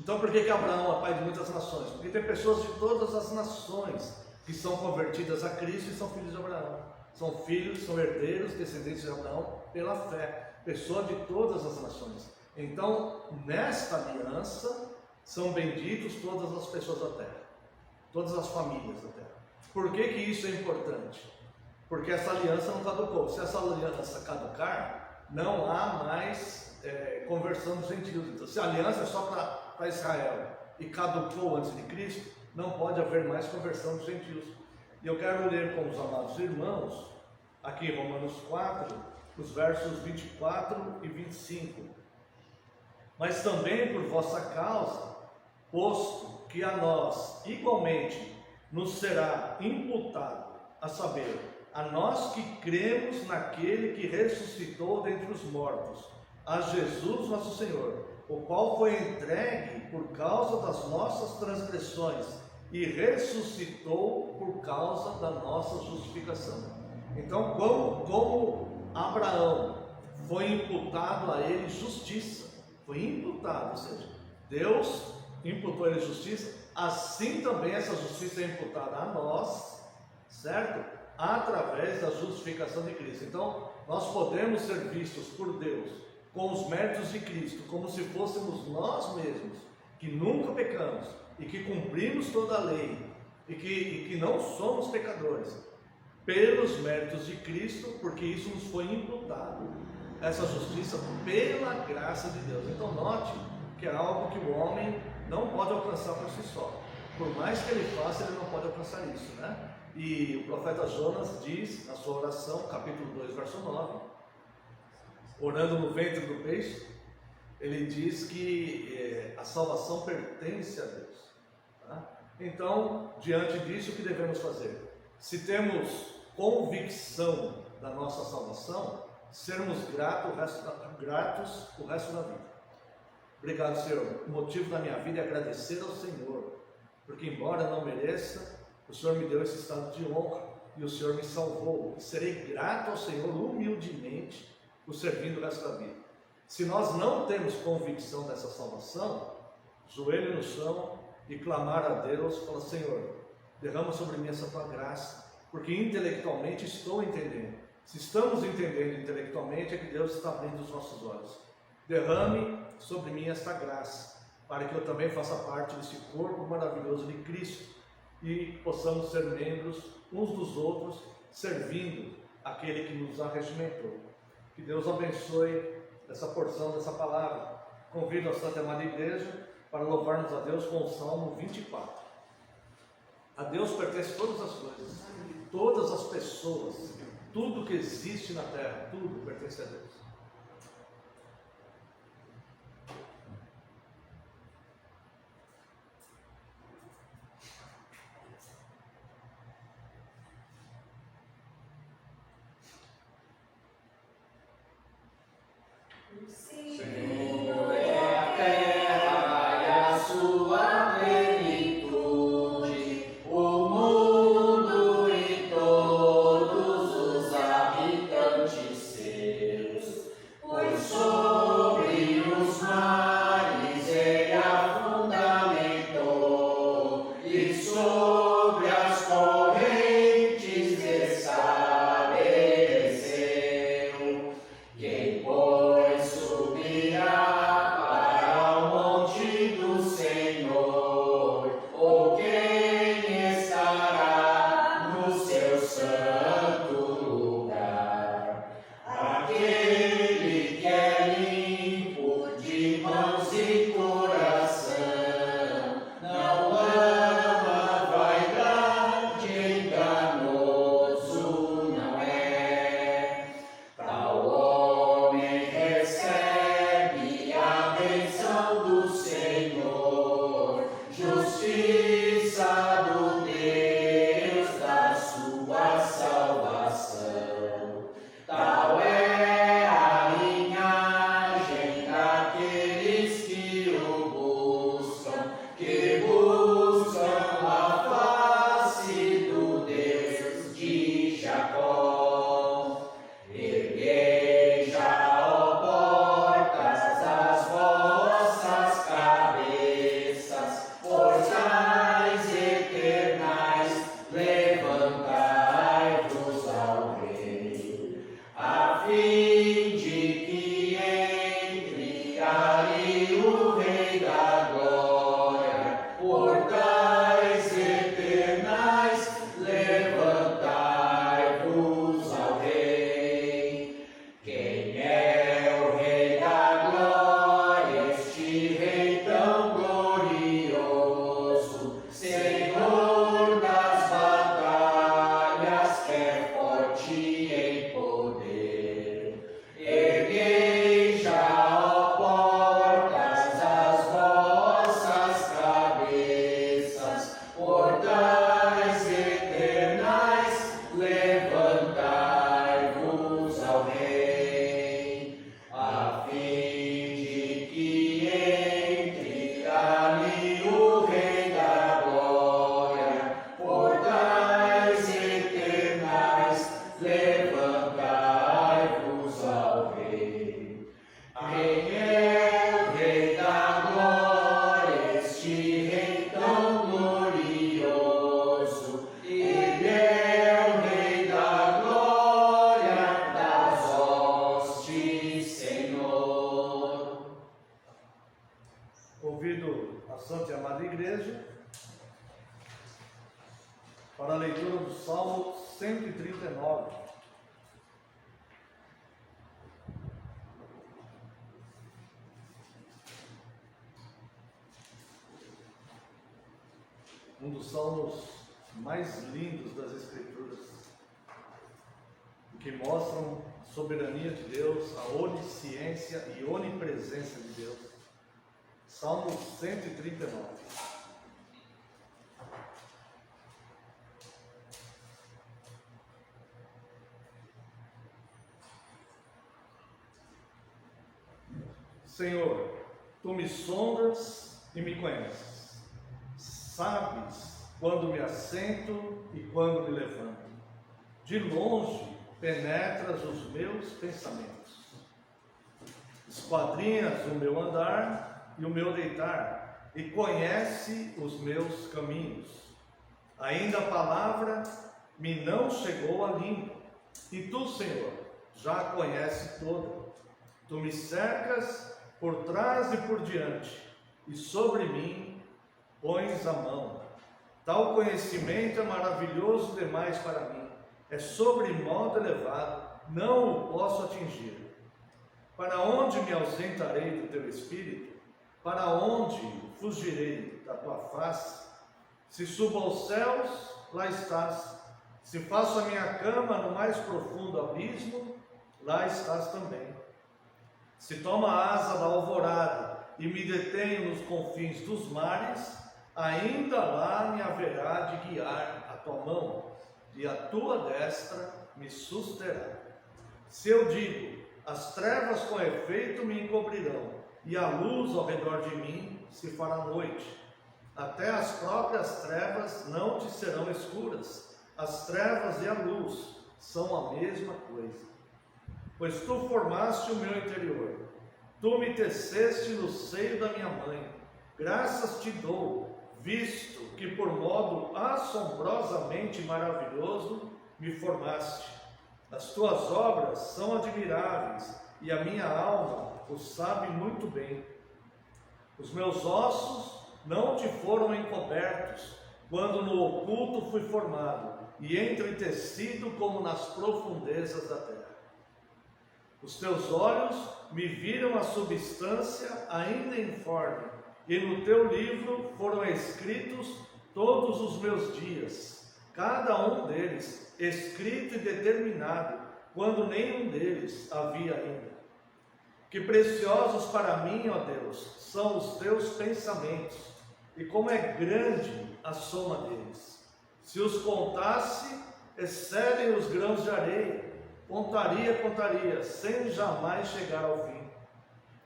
Então por que Abraão é pai de muitas nações? Porque tem pessoas de todas as nações que são convertidas a Cristo e são filhos de Abraão. São filhos, são herdeiros, descendentes de Abraão pela fé. Pessoas de todas as nações. Então, nesta aliança, são benditos todas as pessoas da terra. Todas as famílias da terra. Por que isso é importante? Porque essa aliança não caducou. Se essa aliança caducar, não há mais conversão dos gentios. Então, se a aliança é só para Israel e caducou antes de Cristo, não pode haver mais conversão dos gentios. E eu quero ler com os amados irmãos, aqui em Romanos 4, os versos 24 e 25. Mas também por vossa causa, posto que a nós igualmente nos será imputado, a saber, a nós que cremos naquele que ressuscitou dentre os mortos, a Jesus nosso Senhor, o qual foi entregue por causa das nossas transgressões e ressuscitou por causa da nossa justificação. Então, como Abraão foi imputado a ele justiça, foi imputado, ou seja, Deus imputou a ele justiça, assim também essa justiça é imputada a nós, certo? Através da justificação de Cristo. Então, nós podemos ser vistos por Deus com os méritos de Cristo, como se fôssemos nós mesmos, que nunca pecamos e que cumprimos toda a lei e que não somos pecadores, pelos méritos de Cristo, porque isso nos foi imputado, essa justiça pela graça de Deus. Então note que é algo que o homem não pode alcançar por si só. Por mais que ele faça, ele não pode alcançar isso, né? E o profeta Jonas diz, na sua oração, capítulo 2, verso 9, orando no ventre do peixe, ele diz que a salvação pertence a Deus. Tá? Então, diante disso, o que devemos fazer? Se temos convicção da nossa salvação, sermos gratos o resto da vida. Obrigado, Senhor. O motivo da minha vida é agradecer ao Senhor, porque embora não mereça, o Senhor me deu esse estado de honra e o Senhor me salvou. Serei grato ao Senhor humildemente por servindo o resto da vida. Se nós não temos convicção dessa salvação, joelho no chão e clamar a Deus, fala: Senhor, derrama sobre mim essa tua graça, porque intelectualmente estou entendendo. Se estamos entendendo intelectualmente, é que Deus está abrindo os nossos olhos. Derrame sobre mim esta graça, para que eu também faça parte desse corpo maravilhoso de Cristo e possamos ser membros uns dos outros, servindo aquele que nos arregimentou. Que Deus abençoe essa porção dessa palavra. Convido a Santa Amada Igreja para louvarmos a Deus com o Salmo 24. A Deus pertence todas as coisas, todas as pessoas, tudo que existe na terra, tudo pertence a Deus. Senhor é a terra e a sua plenitude, o mundo e todos os habitantes seus, pois sobre os mares ele a fundamentou e sobre as correntes estabeleceu. Quem pois subirá para o monte do Senhor, ou quem estará no seu santo lugar? Aquele que é limpo de mãos e coração, não ama vaidade, enganoso não é. Tal homem recebe a bênção do Senhor, justiça do Deus da sua salvação. Tal é a linhagem daqueles que o buscam, que buscam a face do Deus de Jacó. Erguei já, ó portas, as vossas cabeças, portais eternais, levantai-vos ao Rei, a fim de que entre ali o Rei da glória. Portais eternais, levantai-vos ao Rei. Quem é o Rei da glória, este Rei tão glorioso, Senhor das batalhas, que é forte em poder? Erguei já, ó portas, as vossas cabeças, portais eternais, levantai-vos ao Rei, a fim de que entre ali o Rei da glória. Portais eternais, levantai-vos ao Rei. Quem é o Rei da glória, este Rei tão glorioso? Ele é o Rei da glória, das hostes, Senhor. Convido a Santa e Amada Igreja para a leitura do Salmo 139. Um dos salmos mais lindos das Escrituras, que mostram a soberania de Deus, a onisciência e onipresença de Deus. Salmo 139. Senhor, Tu me sondas e me conheces. Sabes quando me assento e quando me levanto. De longe penetras os meus pensamentos. Esquadrinhas o meu andar e o meu deitar, e conhece os meus caminhos. Ainda a palavra me não chegou à língua, e Tu, Senhor, já a conheces toda. Tu me cercas por trás e por diante, e sobre mim pões a mão. Tal conhecimento é maravilhoso demais para mim, é sobre modo elevado, não o posso atingir. Para onde me ausentarei do Teu Espírito? Para onde fugirei da Tua face? Se subo aos céus, lá estás. Se faço a minha cama no mais profundo abismo, lá estás também. Se tomo a asa da alvorada e me detenho nos confins dos mares, ainda lá me haverá de guiar a Tua mão, e a Tua destra me susterá. Se eu digo, as trevas com efeito me encobrirão, e a luz ao redor de mim se fará noite, até as próprias trevas não te serão escuras. As trevas e a luz são a mesma coisa. Pois Tu formaste o meu interior, Tu me teceste no seio da minha mãe. Graças Te dou, visto que por modo assombrosamente maravilhoso me formaste. As Tuas obras são admiráveis, e a minha alma o sabe muito bem. Os meus ossos não Te foram encobertos, quando no oculto fui formado, e entretecido como nas profundezas da terra. Os Teus olhos me viram a substância ainda informe, e no Teu livro foram escritos todos os meus dias, cada um deles escrito e determinado, quando nenhum deles havia ainda. Que preciosos para mim, ó Deus, são os Teus pensamentos, e como é grande a soma deles. Se os contasse, excedem os grãos de areia. Contaria, sem jamais chegar ao fim.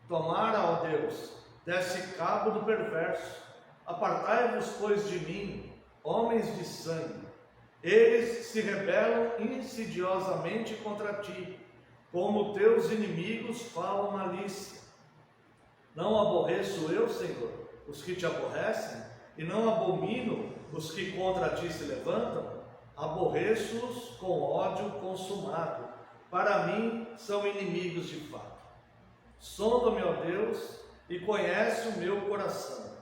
Tomara, ó Deus, desse cabo do perverso. Apartai-vos, pois, de mim, homens de sangue. Eles se rebelam insidiosamente contra Ti, como Teus inimigos falam malícia. Não aborreço eu, Senhor, os que Te aborrecem, e não abomino os que contra Ti se levantam? Aborreço-os com ódio consumado. Para mim são inimigos de fato. Sonda-me, ó Deus, e conhece o meu coração.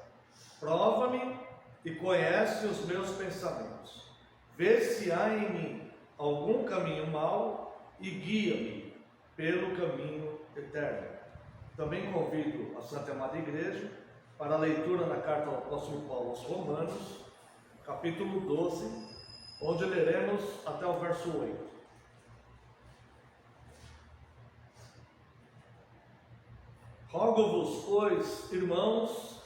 Prova-me e conhece os meus pensamentos. Vê se há em mim algum caminho mau e guia-me pelo caminho eterno. Também convido a Santa Amada Igreja para a leitura na carta do apóstolo Paulo aos Romanos, capítulo 12, onde leremos até o verso 8. Rogo-vos, pois, irmãos,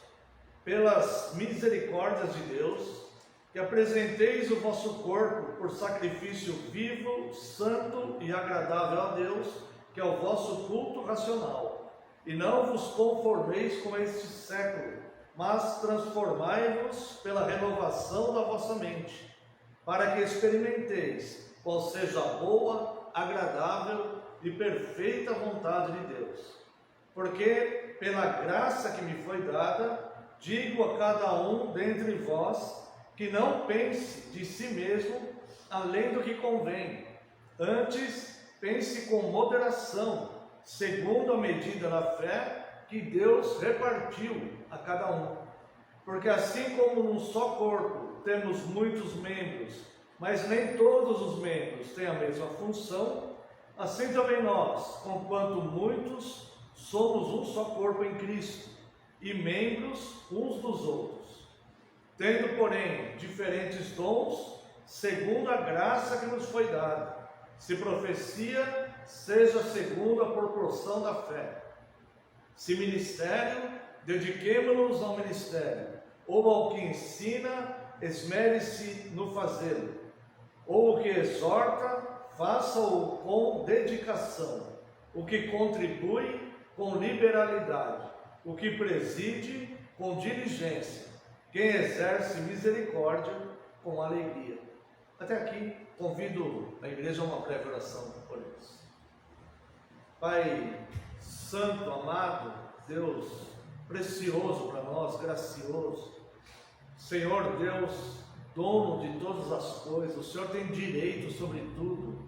pelas misericórdias de Deus, que apresenteis o vosso corpo por sacrifício vivo, santo e agradável a Deus, que é o vosso culto racional. E não vos conformeis com este século, mas transformai-vos pela renovação da vossa mente, para que experimenteis qual seja a boa, agradável e perfeita vontade de Deus. Porque, pela graça que me foi dada, digo a cada um dentre vós, que não pense de si mesmo além do que convém. Antes, pense com moderação, segundo a medida da fé que Deus repartiu a cada um. Porque assim como num só corpo temos muitos membros, mas nem todos os membros têm a mesma função, assim também nós, conquanto muitos, somos um só corpo em Cristo, e membros uns dos outros. Tendo, porém, diferentes dons, segundo a graça que nos foi dada. Se profecia, seja segundo a proporção da fé. Se ministério, dediquemo-nos ao ministério. Ou ao que ensina, esmere-se no fazê-lo. Ou o que exorta, faça-o com dedicação. O que contribui, com liberalidade. O que preside, com diligência. Quem exerce misericórdia, com alegria. Até aqui, convido a igreja a uma breve oração por isso. Pai Santo, amado, Deus precioso para nós, gracioso, Senhor Deus, dono de todas as coisas, o Senhor tem direito sobre tudo,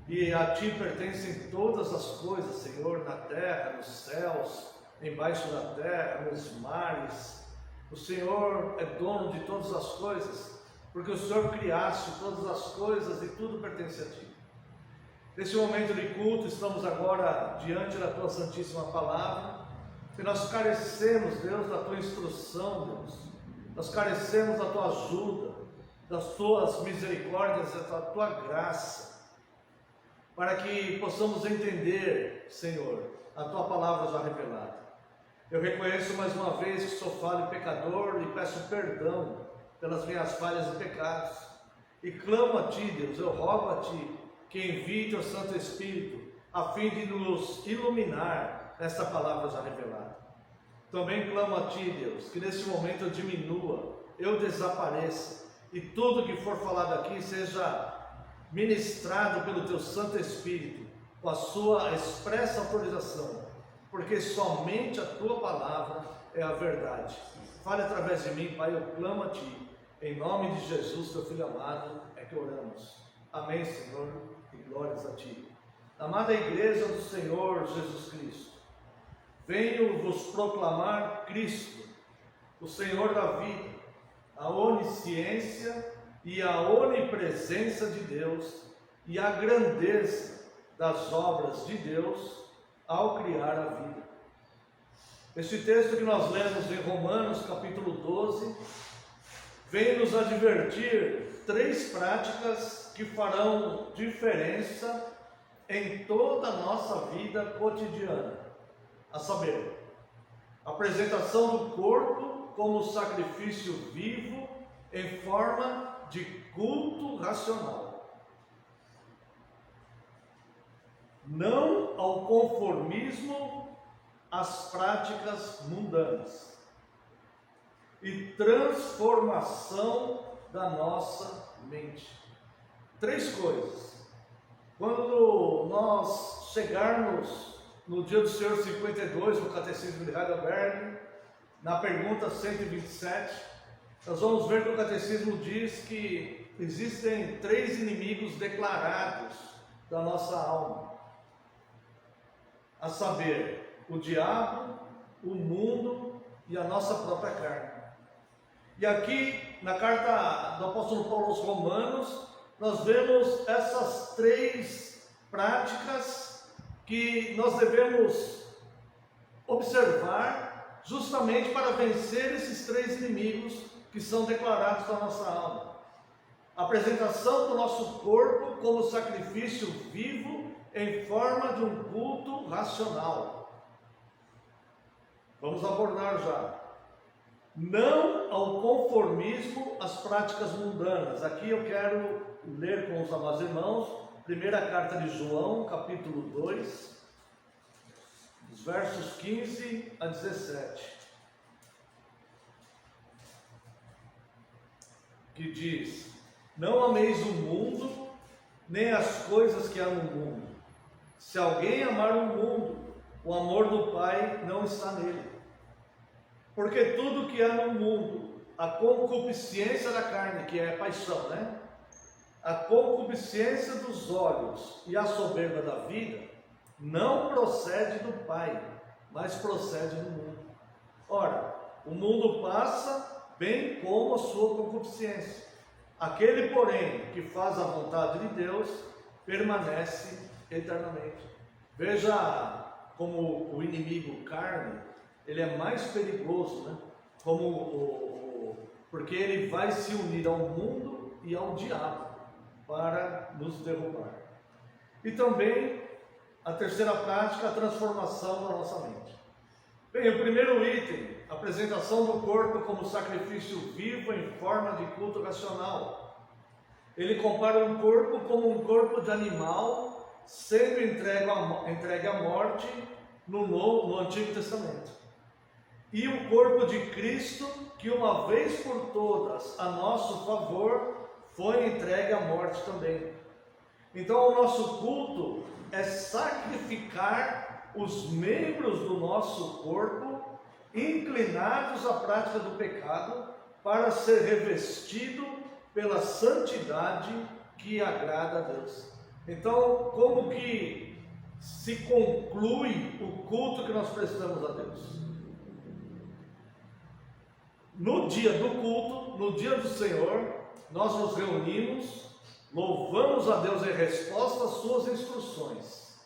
e a Ti pertencem todas as coisas, Senhor, na terra, nos céus, embaixo da terra, nos mares. O Senhor é dono de todas as coisas, porque o Senhor criaste todas as coisas e tudo pertence a Ti. Nesse momento de culto, estamos agora diante da Tua Santíssima Palavra, e nós carecemos, Deus, da Tua instrução, Deus. Nós carecemos da Tua ajuda, das Tuas misericórdias, da Tua graça, para que possamos entender, Senhor, a Tua Palavra já revelada. Eu reconheço mais uma vez que sou falho e pecador e peço perdão pelas minhas falhas e pecados. E clamo a Ti, Deus, eu rogo a Ti que envie Teu Santo Espírito a fim de nos iluminar nesta palavra já revelada. Também clamo a Ti, Deus, que neste momento eu diminua, eu desapareça e tudo que for falado aqui seja ministrado pelo Teu Santo Espírito com a Sua expressa autorização, porque somente a Tua palavra é a verdade. Fale através de mim, Pai, eu clamo a Ti. Em nome de Jesus, Teu Filho amado, é que oramos. Amém, Senhor, e glórias a Ti. Amada Igreja do Senhor Jesus Cristo, venho vos proclamar Cristo, o Senhor da vida, a onisciência e a onipresença de Deus e a grandeza das obras de Deus ao criar a vida. Este texto que nós lemos em Romanos capítulo 12, vem nos advertir 3 práticas que farão diferença em toda a nossa vida cotidiana, a saber, a apresentação do corpo como sacrifício vivo em forma de culto racional, não ao conformismo às práticas mundanas, e transformação da nossa mente. 3 coisas. Quando nós chegarmos no dia do Senhor 52, no Catecismo de Heidelberg, na pergunta 127, nós vamos ver que o Catecismo diz que existem 3 inimigos declarados da nossa alma, a saber, o diabo, o mundo e a nossa própria carne. E aqui, na carta do apóstolo Paulo aos Romanos, nós vemos essas 3 práticas que nós devemos observar justamente para vencer esses 3 inimigos que são declarados da nossa alma. A apresentação do nosso corpo como sacrifício vivo em forma de um culto racional. Vamos abordar já. Não ao conformismo às práticas mundanas. Aqui eu quero ler com os amados irmãos, primeira carta de João, capítulo 2, dos versos 15 a 17, que diz: não ameis o mundo, nem as coisas que há no mundo. Se alguém amar o mundo, o amor do Pai não está nele. Porque tudo que há no mundo, a concupiscência da carne, que é paixão, né? A concupiscência dos olhos e a soberba da vida, não procede do Pai, mas procede do mundo. Ora, o mundo passa, bem como a sua concupiscência. Aquele, porém, que faz a vontade de Deus, permanece eternamente. Veja como o inimigo carne, ele é mais perigoso, né? Porque ele vai se unir ao mundo e ao diabo para nos derrubar. E também a terceira prática, a transformação da nossa mente. Bem, o primeiro item, a apresentação do corpo como sacrifício vivo em forma de culto racional. Ele compara um corpo como um corpo de animal sendo entregue à morte no Antigo Testamento. E o corpo de Cristo, que uma vez por todas, a nosso favor, foi entregue à morte também. Então, o nosso culto é sacrificar os membros do nosso corpo inclinados à prática do pecado para ser revestido pela santidade que agrada a Deus. Então, como que se conclui o culto que nós prestamos a Deus? No dia do culto, no dia do Senhor, nós nos reunimos, louvamos a Deus em resposta às suas instruções.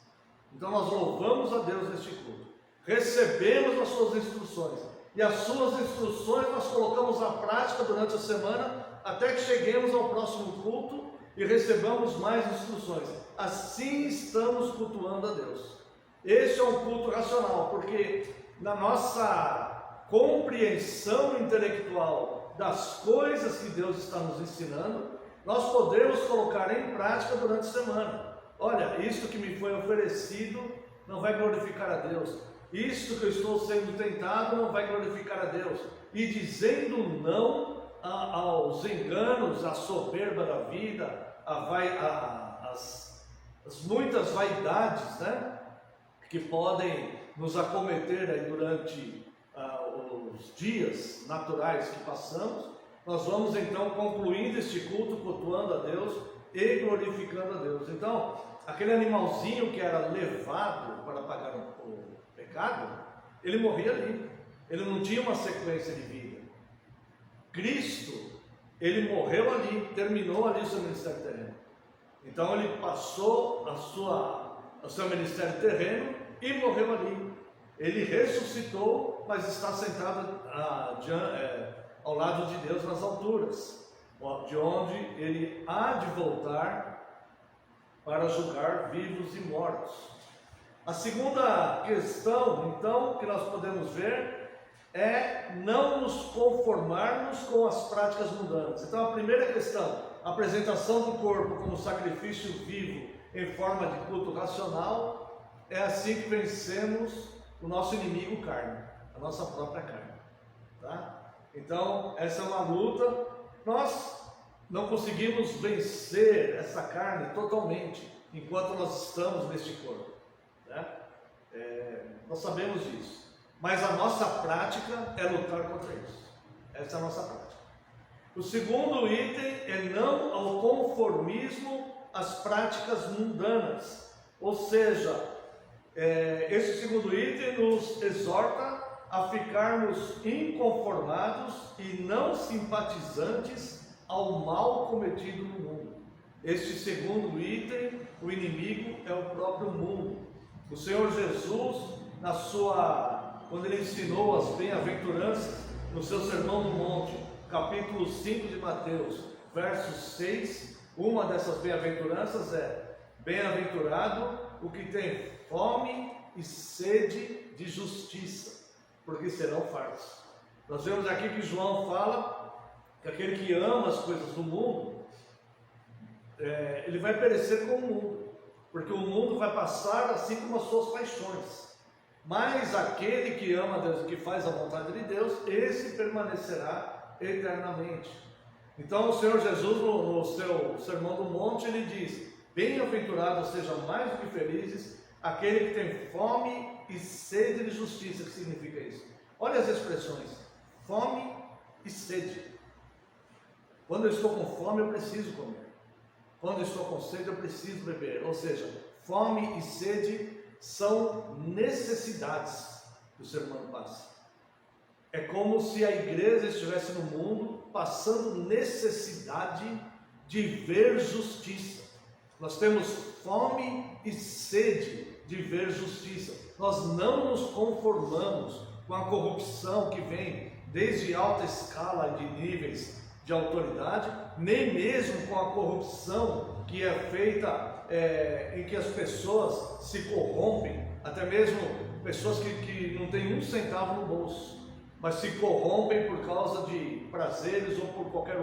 Então nós louvamos a Deus neste culto, recebemos as suas instruções, e as suas instruções nós colocamos à prática durante a semana, até que cheguemos ao próximo culto e recebamos mais instruções. Assim estamos cultuando a Deus. Esse é um culto racional, porque na nossa compreensão intelectual das coisas que Deus está nos ensinando, nós podemos colocar em prática durante a semana. Olha, isto que me foi oferecido não vai glorificar a Deus. Isto que eu estou sendo tentado não vai glorificar a Deus. E dizendo não aos enganos, à soberba da vida, as muitas vaidades, né, que podem nos acometer aí durante os dias naturais que passamos, nós vamos então concluindo este culto, cultuando a Deus e glorificando a Deus. Então, aquele animalzinho que era levado para pagar o pecado, ele morria ali, ele não tinha uma sequência de vida. Cristo, ele morreu ali, terminou ali o seu ministério terreno. Então ele passou o seu ministério terreno e morreu ali. Ele ressuscitou, mas está sentado ao lado de Deus nas alturas, de onde ele há de voltar para julgar vivos e mortos. A segunda questão, então, que nós podemos ver é não nos conformarmos com as práticas mundanas. Então, a primeira questão, a apresentação do corpo como sacrifício vivo em forma de culto racional, é assim que vencemos o nosso inimigo carne, a nossa própria carne, tá? Então, essa é uma luta. Nós não conseguimos vencer essa carne totalmente enquanto nós estamos neste corpo, né? Nós sabemos disso, mas a nossa prática é lutar contra isso. Essa é a nossa prática. O segundo item é não ao conformismo às práticas mundanas, ou seja, esse segundo item nos exorta a ficarmos inconformados e não simpatizantes ao mal cometido no mundo. Este segundo item, o inimigo é o próprio mundo. O Senhor Jesus, quando ele ensinou as bem-aventuranças no seu Sermão do Monte, capítulo 5 de Mateus, verso 6, uma dessas bem-aventuranças é: bem-aventurado o que tem fome e sede de justiça, porque serão fartos. Nós vemos aqui que João fala que aquele que ama as coisas do mundo, ele vai perecer com o mundo, porque o mundo vai passar assim como as suas paixões. Mas aquele que ama a Deus e que faz a vontade de Deus, esse permanecerá eternamente. Então o Senhor Jesus, no seu Sermão do Monte, ele diz: bem-aventurados, sejam mais do que felizes, aquele que tem fome e sede de justiça. O que significa isso? Olha as expressões: fome e sede. Quando eu estou com fome, eu preciso comer. Quando eu estou com sede, eu preciso beber. Ou seja, fome e sede são necessidades que o ser humano passa. É como se a igreja estivesse no mundo passando necessidade de ver justiça. Nós temos fome e sede de ver justiça. Nós não nos conformamos com a corrupção que vem desde alta escala de níveis de autoridade, nem mesmo com a corrupção que é feita, em que as pessoas se corrompem, até mesmo pessoas que não têm um centavo no bolso, mas se corrompem por causa de prazeres ou por qualquer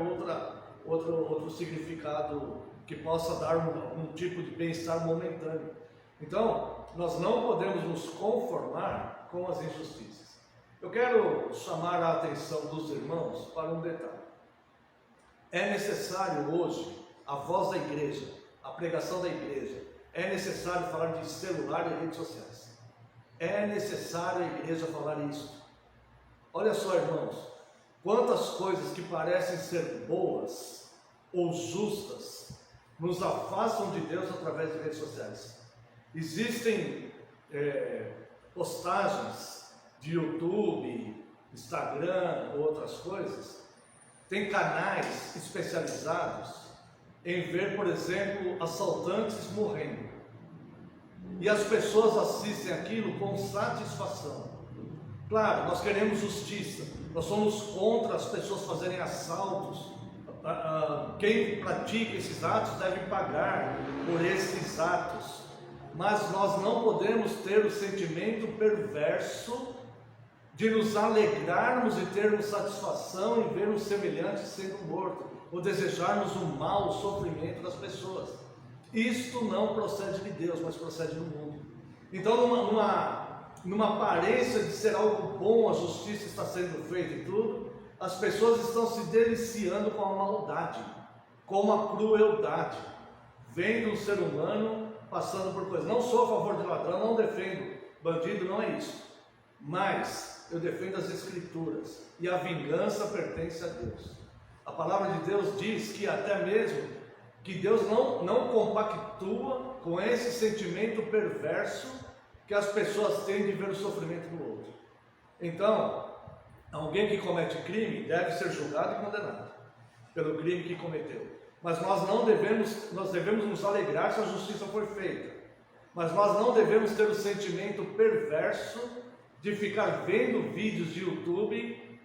outro significado que possa dar um tipo de bem-estar momentâneo. Então, nós não podemos nos conformar com as injustiças. Eu quero chamar a atenção dos irmãos para um detalhe. É necessário hoje a voz da igreja, a pregação da igreja. É necessário falar de celular e redes sociais. É necessário a igreja falar isso. Olha só, irmãos, quantas coisas que parecem ser boas ou justas nos afastam de Deus através de redes sociais. Existem postagens de YouTube, Instagram ou outras coisas. Tem canais especializados em ver, por exemplo, assaltantes morrendo. E as pessoas assistem aquilo com satisfação. Claro, nós queremos justiça, nós somos contra as pessoas fazerem assaltos. Quem pratica esses atos deve pagar por esses atos. Mas nós não podemos ter o sentimento perverso de nos alegrarmos e termos satisfação em ver um semelhante sendo morto, ou desejarmos o mal, o sofrimento das pessoas. Isto não procede de Deus, mas procede do mundo. Então, numa aparência de ser algo bom, a justiça está sendo feita e tudo, as pessoas estão se deliciando com a maldade, com a crueldade, vendo o ser humano passando por coisas. Não sou a favor de ladrão, não defendo bandido, não é isso. Mas eu defendo as Escrituras, e a vingança pertence a Deus. A palavra de Deus diz que até mesmo que Deus não compactua com esse sentimento perverso que as pessoas têm de ver o sofrimento do outro. Então, alguém que comete crime deve ser julgado e condenado pelo crime que cometeu. Mas nós devemos nos alegrar se a justiça for feita. Mas nós não devemos ter o sentimento perverso de ficar vendo vídeos de YouTube,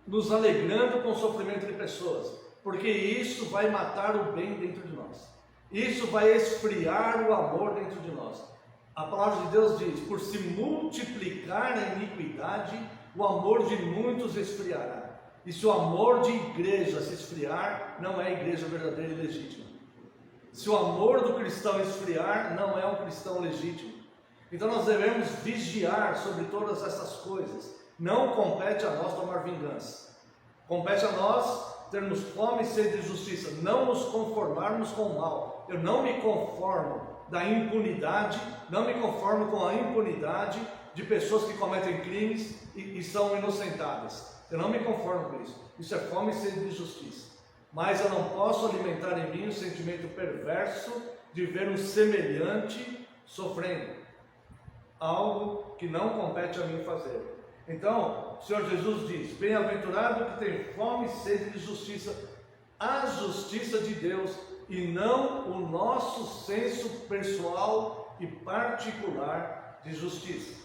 nos alegrando com o sofrimento de pessoas, porque isso vai matar o bem dentro de nós. Isso vai esfriar o amor dentro de nós. A palavra de Deus diz: por se multiplicar a iniquidade, o amor de muitos esfriará. E se o amor de igreja se esfriar, não é igreja verdadeira e legítima. Se o amor do cristão esfriar, não é um cristão legítimo. Então nós devemos vigiar sobre todas essas coisas. Não compete a nós tomar vingança. Compete a nós termos fome e sede de justiça, não nos conformarmos com o mal. Eu não me conformo da impunidade, não me conformo com a impunidade de pessoas que cometem crimes e são inocentadas. Eu não me conformo com isso. Isso é fome e sede de justiça. Mas eu não posso alimentar em mim o sentimento perverso de ver um semelhante sofrendo. Algo que não compete a mim fazer. Então, o Senhor Jesus diz: bem-aventurado que tem fome e sede de justiça, a justiça de Deus, e não o nosso senso pessoal e particular de justiça.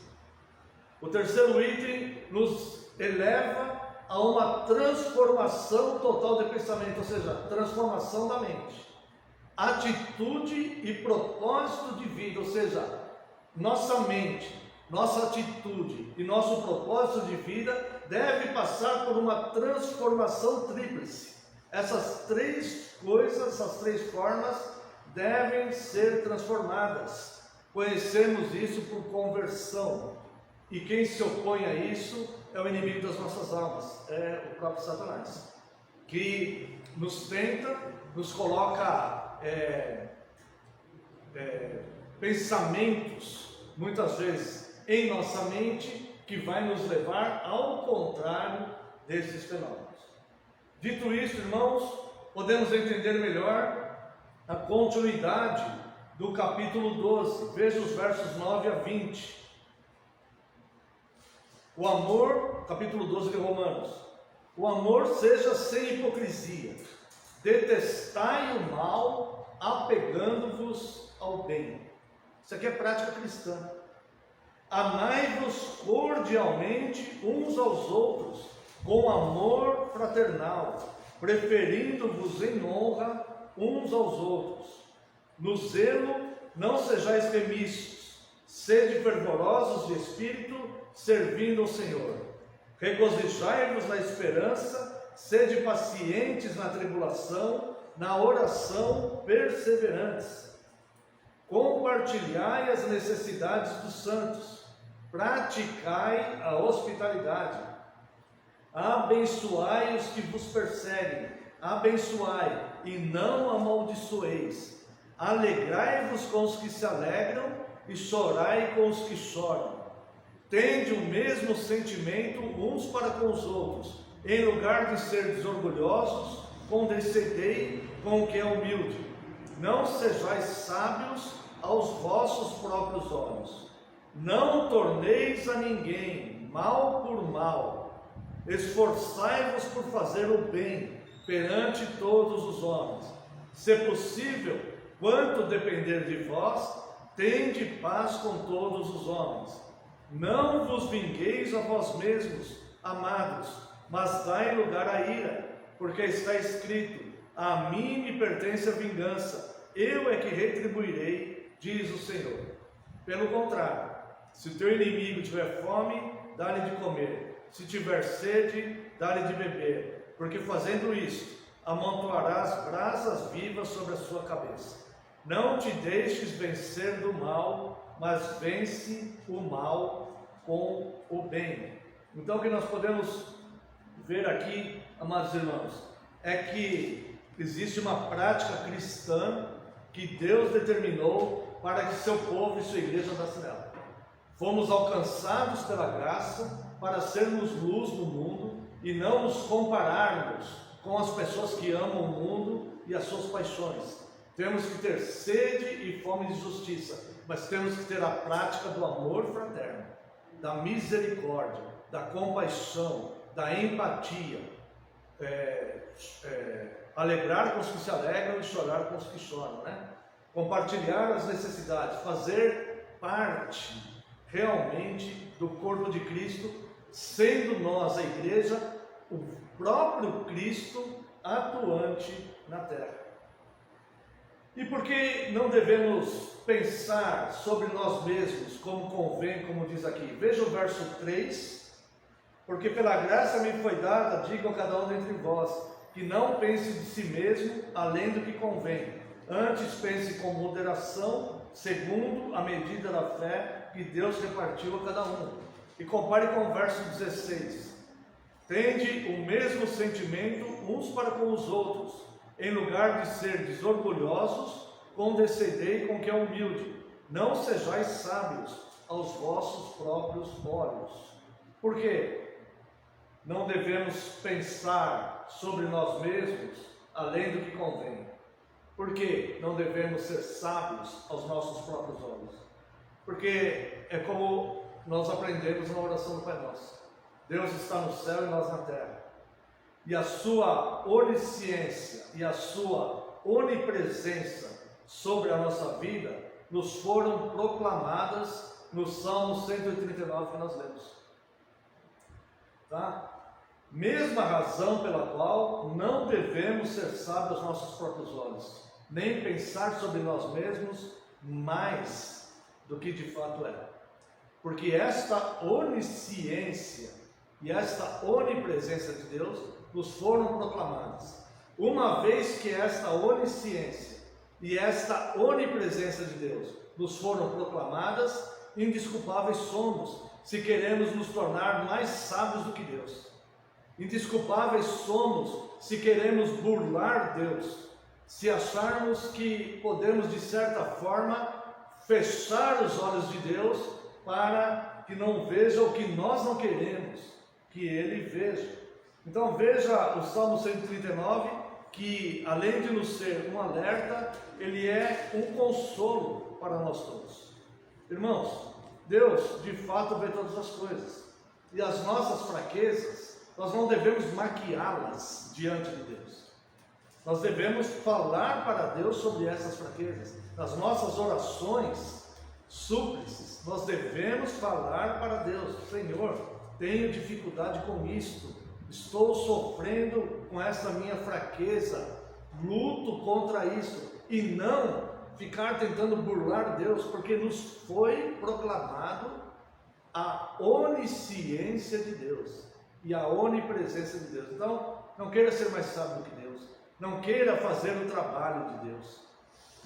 O terceiro item nos eleva a uma transformação total de pensamento, ou seja, transformação da mente, atitude e propósito de vida, ou seja, nossa mente, nossa atitude e nosso propósito de vida deve passar por uma transformação tríplice. Essas três coisas, essas três formas devem ser transformadas. Conhecemos isso por conversão. E quem se opõe a isso é o inimigo das nossas almas, é o próprio Satanás, que nos tenta, nos coloca pensamentos, muitas vezes, em nossa mente, que vai nos levar ao contrário desses fenômenos. Dito isso, irmãos, podemos entender melhor a continuidade do capítulo 12. Veja os versos 9 a 20. O amor, capítulo 12 de Romanos. O amor seja sem hipocrisia. Detestai o mal, apegando-vos ao bem. Isso aqui é prática cristã. Amai-vos cordialmente uns aos outros, com amor fraternal. preferindo-vos em honra uns aos outros. No zelo não sejais remissos, sede fervorosos de espírito, servindo ao Senhor. Regozijai-vos na esperança, sede pacientes na tribulação, na oração perseverantes. Compartilhai as necessidades dos santos, praticai a hospitalidade. Abençoai os que vos perseguem, abençoai e não amaldiçoeis. Alegrai-vos com os que se alegram e chorai com os que choram. Tende o mesmo sentimento uns para com os outros. Em lugar de ser orgulhosos, condescendei com o que é humilde. Não sejais sábios aos vossos próprios olhos. Não torneis a ninguém mal por mal. Esforçai-vos por fazer o bem perante todos os homens. Se possível, quanto depender de vós, tende paz com todos os homens. Não vos vingueis a vós mesmos, amados, mas dai lugar à ira, porque está escrito: a mim me pertence a vingança, eu é que retribuirei, diz o Senhor. Pelo contrário, se o teu inimigo tiver fome, dá-lhe de comer, se tiver sede, dá-lhe de beber, porque fazendo isto, amontoarás brasas vivas sobre a sua cabeça. Não te deixes vencer do mal, mas vence o mal com o bem. Então, o que nós podemos ver aqui, amados irmãos, é que existe uma prática cristã que Deus determinou para que seu povo e sua igreja andassem nela. Fomos alcançados pela graça para sermos luz no mundo e não nos compararmos com as pessoas que amam o mundo e as suas paixões. Temos que ter sede e fome de justiça, mas temos que ter a prática do amor fraterno, da misericórdia, da compaixão, da empatia, alegrar com os que se alegram e chorar com os que choram, né? Compartilhar as necessidades, fazer parte realmente do corpo de Cristo, sendo nós, a igreja, o próprio Cristo atuante na terra. E por que não devemos pensar sobre nós mesmos como convém, como diz aqui? Veja o verso 3. Porque pela graça me foi dada, digo a cada um dentre vós, que não pense de si mesmo além do que convém. Antes pense com moderação, segundo a medida da fé que Deus repartiu a cada um. E compare com o verso 16. Tende o mesmo sentimento uns para com os outros. Em lugar de ser desorgulhosos, condescendei com o que é humilde. Não sejais sábios aos vossos próprios olhos. Por quê? Não devemos pensar sobre nós mesmos além do que convém. Por que não devemos ser sábios aos nossos próprios olhos? Porque é como nós aprendemos na oração do Pai Nosso. Deus está no céu e nós na terra. E a sua onisciência e a sua onipresença sobre a nossa vida nos foram proclamadas no Salmo 139 que nós lemos. Tá? Mesma razão pela qual não devemos ser sábios aos nossos próprios olhos, nem pensar sobre nós mesmos mais do que de fato é. Porque esta onisciência e esta onipresença de Deus nos foram proclamadas. Uma vez que esta onisciência e esta onipresença de Deus nos foram proclamadas, indesculpáveis somos se queremos nos tornar mais sábios do que Deus. Indesculpáveis somos se queremos burlar Deus, se acharmos que podemos de certa forma fechar os olhos de Deus para que não veja o que nós não queremos que Ele veja. Então veja o Salmo 139, que além de nos ser um alerta, ele é um consolo para nós todos. Irmãos, Deus de fato vê todas as coisas, e as nossas fraquezas, nós não devemos maquiá-las diante de Deus. Nós devemos falar para Deus sobre essas fraquezas. Nas nossas orações, súplices, nós devemos falar para Deus: Senhor, tenho dificuldade com isto, estou sofrendo com essa minha fraqueza, luto contra isso, e não ficar tentando burlar Deus, porque nos foi proclamado a onisciência de Deus e a onipresença de Deus. Então, não queira ser mais sábio do que Deus, não queira fazer o trabalho de Deus.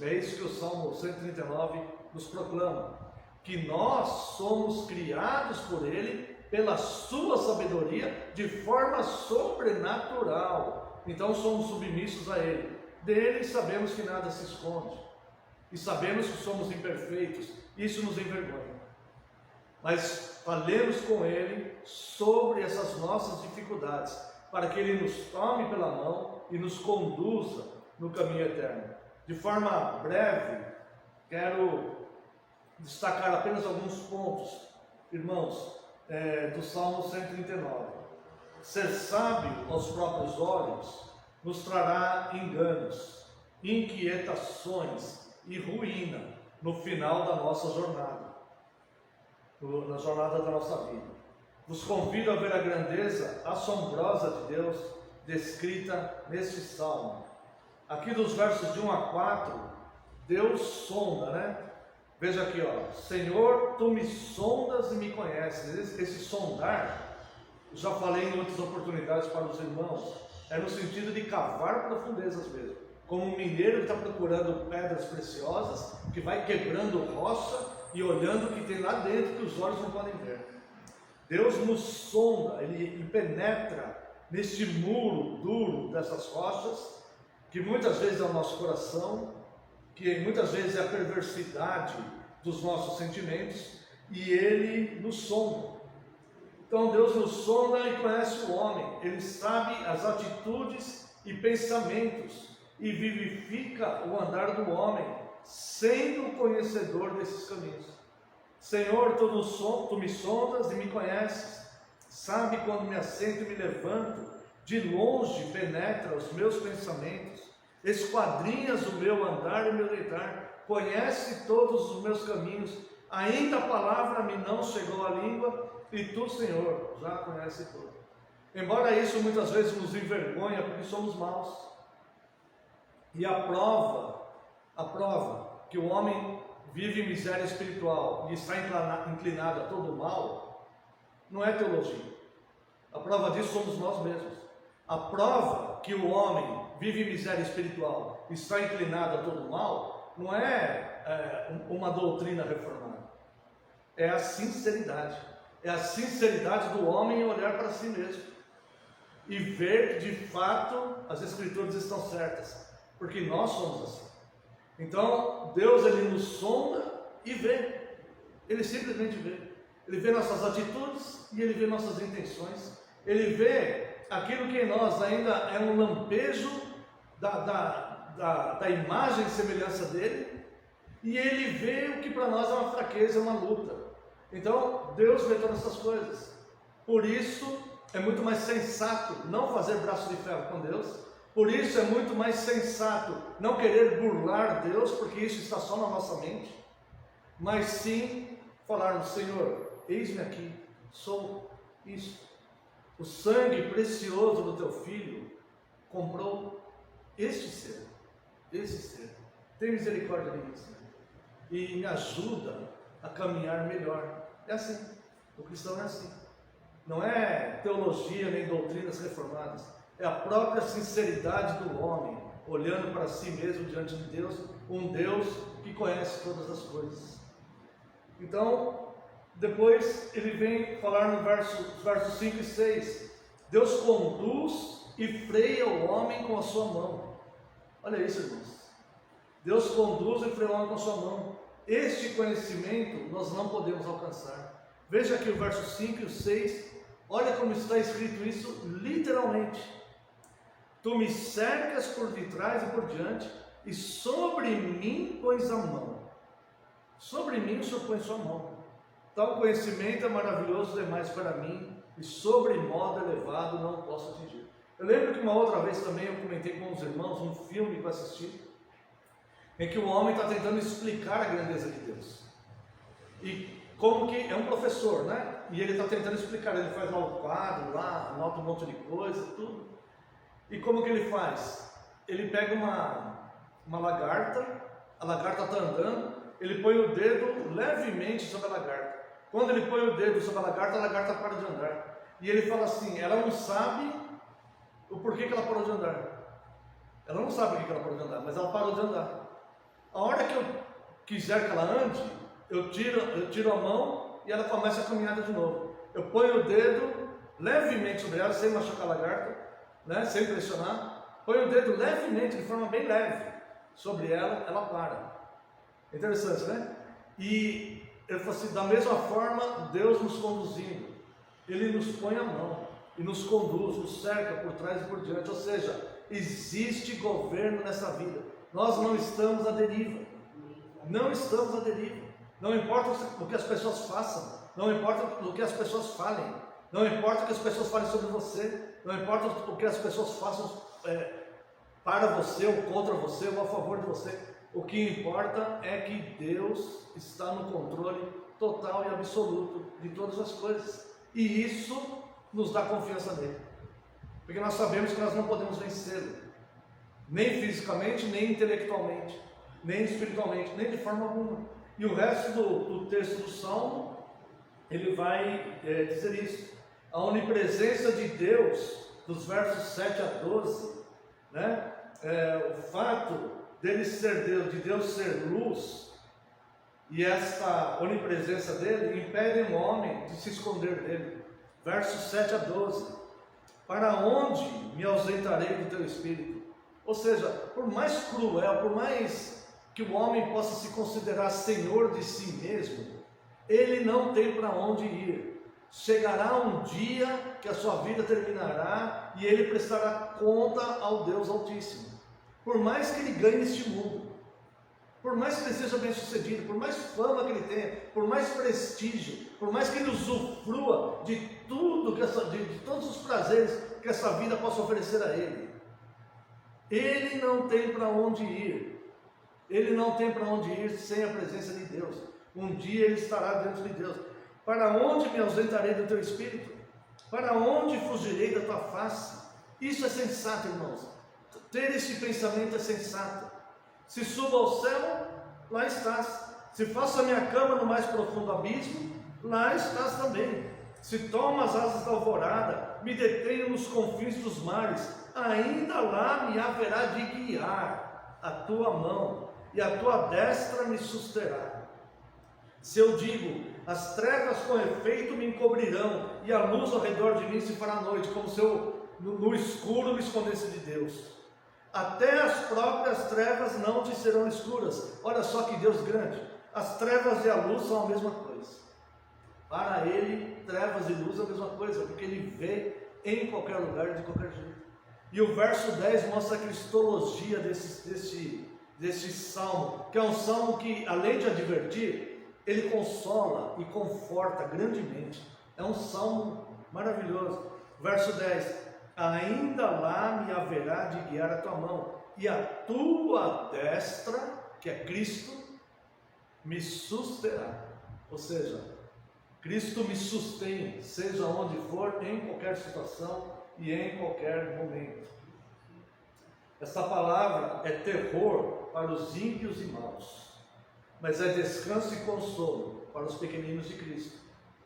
É isso que o Salmo 139 nos proclama, que nós somos criados por Ele, pela sua sabedoria, de forma sobrenatural. Então somos submissos a Ele. Dele sabemos que nada se esconde, e sabemos que somos imperfeitos. Isso nos envergonha, mas falemos com Ele sobre essas nossas dificuldades, para que Ele nos tome pela mão e nos conduza no caminho eterno. De forma breve, quero destacar apenas alguns pontos, irmãos, do Salmo 139. Ser sábio aos próprios olhos nos trará enganos, inquietações e ruína no final da nossa jornada, na jornada da nossa vida. Vos convido a ver a grandeza assombrosa de Deus descrita neste salmo. Aqui dos versos de 1 a 4, Deus sonda, né? Veja aqui, ó: Senhor, tu me sondas e me conheces. Esse sondar, já falei em outras oportunidades para os irmãos, é no sentido de cavar profundezas mesmo, como um mineiro que está procurando pedras preciosas, que vai quebrando rocha e olhando o que tem lá dentro que os olhos não podem ver. Deus nos sonda, Ele penetra neste muro duro dessas rochas, que muitas vezes é o nosso coração, que muitas vezes é a perversidade dos nossos sentimentos, e Ele nos sonda. Então Deus nos sonda e conhece o homem, Ele sabe as atitudes e pensamentos, e vivifica o andar do homem, sendo conhecedor desses caminhos. Senhor, tu me sondas e me conheces, sabe quando me assento e me levanto, de longe penetra os meus pensamentos, esquadrinhas o meu andar e o meu deitar, conhece todos os meus caminhos, ainda a palavra me não chegou à língua, e tu, Senhor, já conhece tudo. Embora isso muitas vezes nos envergonha, porque somos maus, e a prova que o homem vive em miséria espiritual e está inclinado a todo o mal, não é teologia. A prova disso somos nós mesmos. A prova que o homem vive em miséria espiritual e está inclinado a todo o mal, não é uma doutrina reformada. É a sinceridade. É a sinceridade do homem em olhar para si mesmo e ver que de fato as Escrituras estão certas, porque nós somos assim. Então Deus, Ele nos sonda e vê. Ele simplesmente vê. Ele vê nossas atitudes e Ele vê nossas intenções. Ele vê aquilo que em nós ainda é um lampejo da imagem e semelhança dele, e Ele vê o que para nós é uma fraqueza, é uma luta. Então Deus vê todas essas coisas. Por isso é muito mais sensato não fazer braço de ferro com Deus. Por isso é muito mais sensato não querer burlar Deus, porque isso está só na nossa mente, mas sim falarmos: Senhor, eis-me aqui, sou isso. O sangue precioso do teu Filho comprou este ser. Tem misericórdia de mim, Senhor, e me ajuda a caminhar melhor. É assim, o cristão é assim. Não é teologia nem doutrinas reformadas. É a própria sinceridade do homem, olhando para si mesmo diante de Deus, um Deus que conhece todas as coisas. Então, depois ele vem falar no versos 5 e 6, Deus conduz e freia o homem com a sua mão. Olha isso, irmãos. Deus conduz e freia o homem com a sua mão. Este conhecimento nós não podemos alcançar. Veja aqui o verso 5 e o 6, olha como está escrito isso literalmente. Tu me cercas por detrás e por diante, e sobre mim pões a mão. Sobre mim o Senhor põe sua mão. Tal conhecimento é maravilhoso demais para mim, e sobre modo elevado não posso atingir. Eu lembro que uma outra vez também eu comentei com os irmãos um filme que eu assisti, em que o homem está tentando explicar a grandeza de Deus. E como que é um professor, né? E ele está tentando explicar, ele faz lá o quadro, lá, anota um monte de coisa, tudo. E como que ele faz? Ele pega uma lagarta, a lagarta está andando, ele põe o dedo levemente sobre a lagarta. Quando ele põe o dedo sobre a lagarta para de andar. E ele fala assim, ela não sabe o porquê que ela parou de andar. Ela não sabe o que ela parou de andar, mas ela parou de andar. A hora que eu quiser que ela ande, eu tiro a mão e ela começa a caminhar de novo. Eu ponho o dedo levemente sobre ela, sem machucar a lagarta, né, sem pressionar. Ponho o dedo levemente, de forma bem leve, sobre ela, ela para. Interessante, né? E ele falou assim, da mesma forma, Deus nos conduzindo, Ele nos põe a mão e nos conduz, nos cerca por trás e por diante. Ou seja, existe governo nessa vida. Nós não estamos à deriva. Não estamos à deriva. Não importa o que as pessoas façam, não importa o que as pessoas falem, não importa o que as pessoas falem sobre você, não importa o que as pessoas façam para você, ou contra você, ou a favor de você. O que importa é que Deus está no controle total e absoluto de todas as coisas. E isso nos dá confiança nele. Porque nós sabemos que nós não podemos vencê-lo. Nem fisicamente, nem intelectualmente, nem espiritualmente, nem de forma alguma. E o resto do texto do Salmo, ele vai dizer isso. A onipresença de Deus, dos versos 7 a 12, né? O fato dele ser Deus, de Deus ser luz, e esta onipresença dele impede o homem de se esconder dele. Versos 7 a 12. Para onde me ausentarei do teu espírito? Ou seja, por mais cruel, por mais que o homem possa se considerar senhor de si mesmo, ele não tem para onde ir. Chegará um dia que a sua vida terminará e ele prestará conta ao Deus Altíssimo. Por mais que ele ganhe este mundo, por mais que ele seja bem sucedido, por mais fama que ele tenha, por mais prestígio, por mais que ele usufrua de tudo, de todos os prazeres que essa vida possa oferecer a ele, ele não tem para onde ir. Ele não tem para onde ir sem a presença de Deus. Um dia ele estará dentro de Deus. Para onde me ausentarei do teu espírito? Para onde fugirei da tua face? Isso é sensato, irmãos. Ter esse pensamento é sensato. Se subo ao céu, lá estás. Se faço a minha cama no mais profundo abismo, lá estás também. Se tomo as asas da alvorada, me detenho nos confins dos mares, ainda lá me haverá de guiar a tua mão, e a tua destra me susterá. Se eu digo, as trevas com efeito me encobrirão, e a luz ao redor de mim se fará noite, como se eu no escuro me escondesse de Deus. Até as próprias trevas não te serão escuras. Olha só que Deus grande. As trevas e a luz são a mesma coisa. Para ele, trevas e luz é a mesma coisa, porque ele vê em qualquer lugar, de qualquer jeito. E o verso 10 mostra a cristologia desse salmo, que é um salmo que, além de advertir, ele consola e conforta grandemente. É um salmo maravilhoso. Verso 10: ainda lá me haverá de guiar a tua mão, e a tua destra, que é Cristo, me susterá. Ou seja, Cristo me sustém, seja onde for, em qualquer situação e em qualquer momento. Essa palavra é terror para os ímpios e maus, mas é descanso e consolo para os pequeninos de Cristo,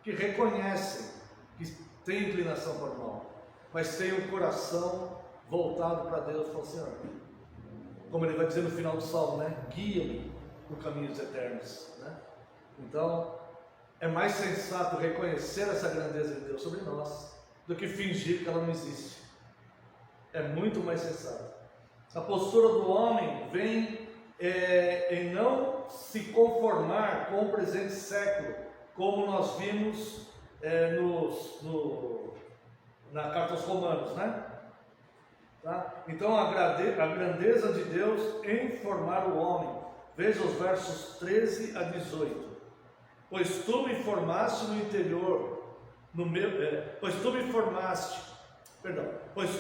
que reconhecem que têm inclinação para o mal, mas têm o coração voltado para Deus. Fala, Senhor, como ele vai dizer no final do salmo, né? Guia-me por caminhos eternos, né? Então, é mais sensato reconhecer essa grandeza de Deus sobre nós do que fingir que ela não existe. É muito mais sensato. A postura do homem vem em não se conformar com o presente século, como nós vimos na carta aos Romanos, né? Tá? Então a grandeza de Deus em formar o homem. Veja os versos 13 a 18. Pois tu me formaste no interior, pois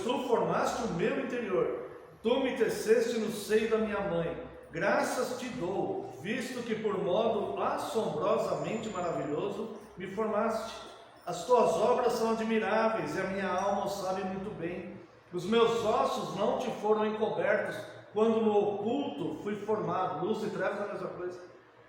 tu formaste o meu interior, tu me teceste no seio da minha mãe. Graças te dou, visto que por modo assombrosamente maravilhoso me formaste. As tuas obras são admiráveis e a minha alma o sabe muito bem. Os meus ossos não te foram encobertos quando no oculto fui formado. Luz e trevas é a mesma coisa.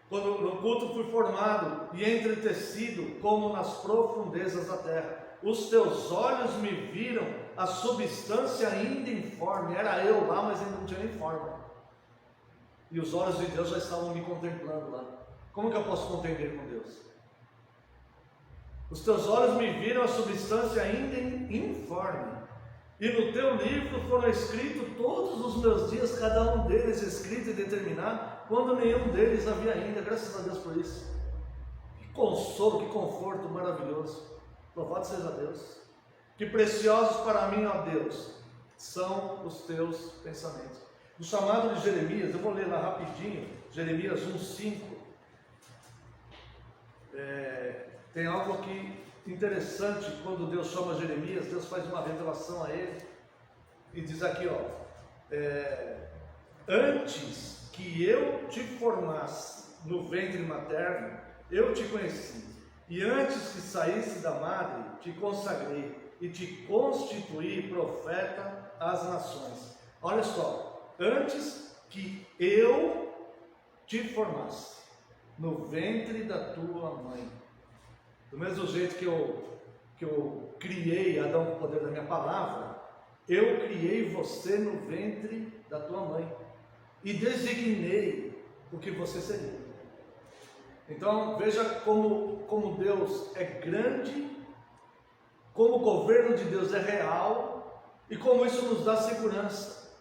Quando no oculto fui formado e entretecido como nas profundezas da terra. Os teus olhos me viram a substância ainda informe. Era eu lá, mas ainda não tinha nem forma. E os olhos de Deus já estavam me contemplando lá. Como que eu posso contender com Deus? Os teus olhos me viram a substância ainda informe. E no teu livro foram escritos todos os meus dias, cada um deles escrito e determinado, quando nenhum deles havia ainda. Graças a Deus por isso. Que consolo, que conforto maravilhoso. Louvado seja Deus. Que preciosos para mim, ó Deus, são os teus pensamentos. No chamado de Jeremias, eu vou ler lá rapidinho, Jeremias 1:5. Tem algo aqui interessante. Quando Deus chama Jeremias, Deus faz uma revelação a ele e diz aqui, antes que eu te formasse no ventre materno, eu te conheci, e antes que saísse da madre, te consagrei e te constituí profeta às nações. Olha só, antes que eu te formasse no ventre da tua mãe. Do mesmo jeito que eu criei Adão com o poder da minha palavra, eu criei você no ventre da tua mãe e designei o que você seria. Então veja como Deus é grande, como o governo de Deus é real e como isso nos dá segurança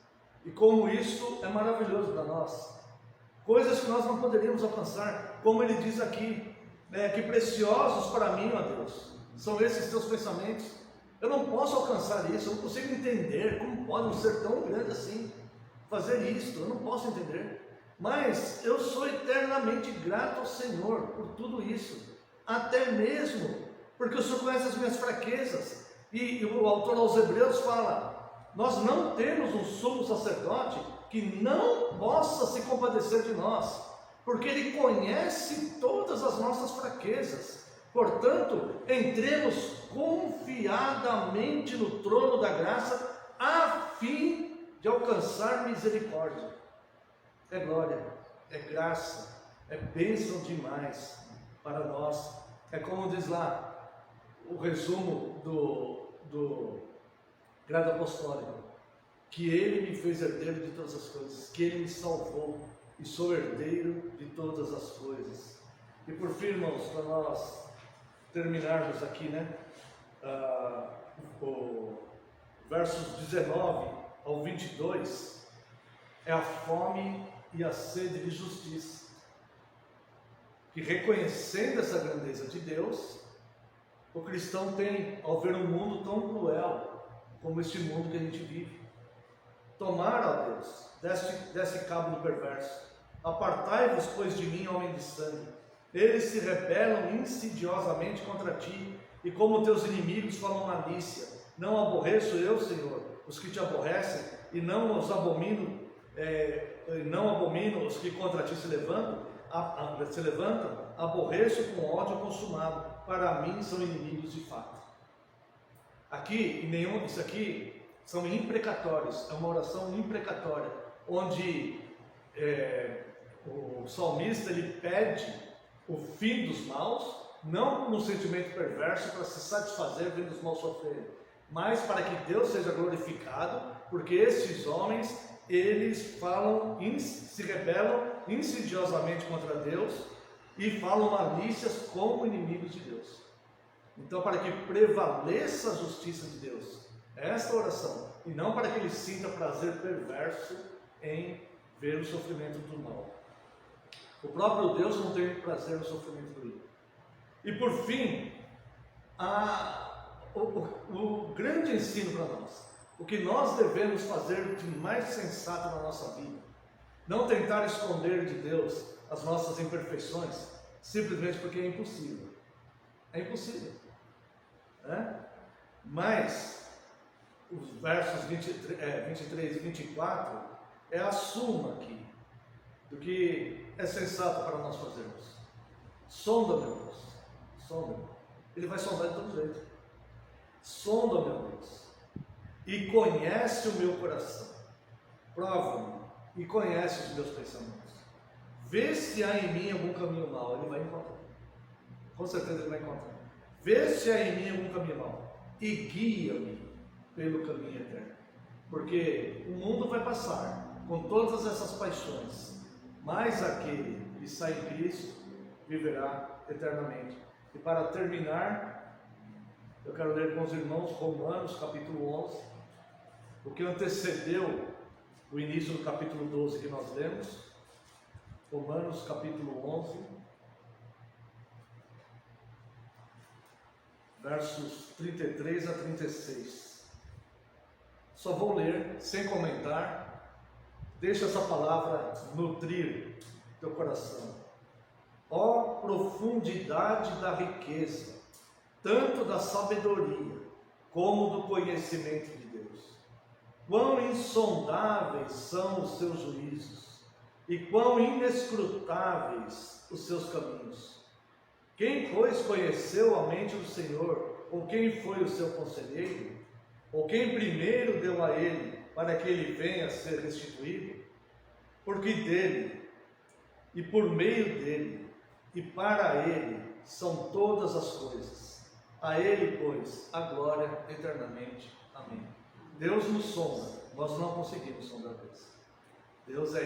e como isso é maravilhoso para nós. Coisas que nós não poderíamos alcançar, como ele diz aqui. Que preciosos para mim, ó Deus, são esses teus pensamentos. Eu não posso alcançar isso, eu não consigo entender como podem ser tão grandes assim, fazer isto, eu não posso entender. Mas eu sou eternamente grato ao Senhor por tudo isso, até mesmo porque o Senhor conhece as minhas fraquezas. E o autor aos Hebreus fala: nós não temos um sumo sacerdote que não possa se compadecer de nós, porque Ele conhece todas as nossas fraquezas. Portanto, entremos confiadamente no trono da graça, a fim de alcançar misericórdia. É glória, é graça, é bênção demais para nós. É como diz lá o resumo do Credo Apostólico, que Ele me fez herdeiro de todas as coisas, que Ele me salvou e sou herdeiro de todas as coisas. E por fim, irmãos, para nós terminarmos aqui, o versos 19 ao 22, é a fome e a sede de justiça, que reconhecendo essa grandeza de Deus, o cristão tem ao ver um mundo tão cruel como este mundo que a gente vive. Tomar, ó Deus, desse cabo do perverso. Apartai-vos, pois, de mim, homem de sangue. Eles se rebelam insidiosamente contra ti, e como teus inimigos falam malícia. Não aborreço eu, Senhor, os que te aborrecem, e não abomino os que contra ti se levantam. Aborreço com ódio consumado. Para mim são inimigos de fato. Isso aqui são imprecatórios, é uma oração imprecatória, onde o salmista ele pede o fim dos maus, não como um sentimento perverso para se satisfazer vendo os maus sofrerem, mas para que Deus seja glorificado, porque esses homens, eles se rebelam insidiosamente contra Deus e falam malícias como inimigos de Deus. Então, para que prevaleça a justiça de Deus, é esta oração, e não para que ele sinta prazer perverso em ver o sofrimento do mal. O próprio Deus não tem prazer no sofrimento do ímpio. E por fim, o grande ensino para nós, o que nós devemos fazer de mais sensato na nossa vida, não tentar esconder de Deus as nossas imperfeições, simplesmente porque é impossível. É impossível, né? Mas os versos 23 e 24 é a suma aqui do que é sensato para nós fazermos. Sonda, meu Deus, sonda-me. Ele vai sondar de todo jeito. Sonda, meu Deus, e conhece o meu coração. Prova-me e conhece os meus pensamentos. Vê se há em mim algum caminho mau. Ele vai encontrar. Com certeza ele vai encontrar. Vê se há em mim algum caminho mau. E guia-me pelo caminho eterno. Porque o mundo vai passar com todas essas paixões, mas aquele que sai em Cristo viverá eternamente. E para terminar, eu quero ler com os irmãos Romanos capítulo 11, o que antecedeu o início do capítulo 12 que nós lemos. Romanos capítulo 11, versos 33 a 36. Só vou ler, sem comentar. Deixa essa palavra nutrir teu coração. Ó profundidade da riqueza, tanto da sabedoria como do conhecimento de Deus. Quão insondáveis são os seus juízos e quão inescrutáveis os seus caminhos. Quem, pois, conheceu a mente do Senhor, ou quem foi o seu conselheiro, ou quem primeiro deu a ele para que ele venha a ser restituído? Porque dele, e por meio dele, e para ele são todas as coisas. A ele, pois, a glória eternamente. Amém. Deus nos sonda, nós não conseguimos sondar Deus. Deus é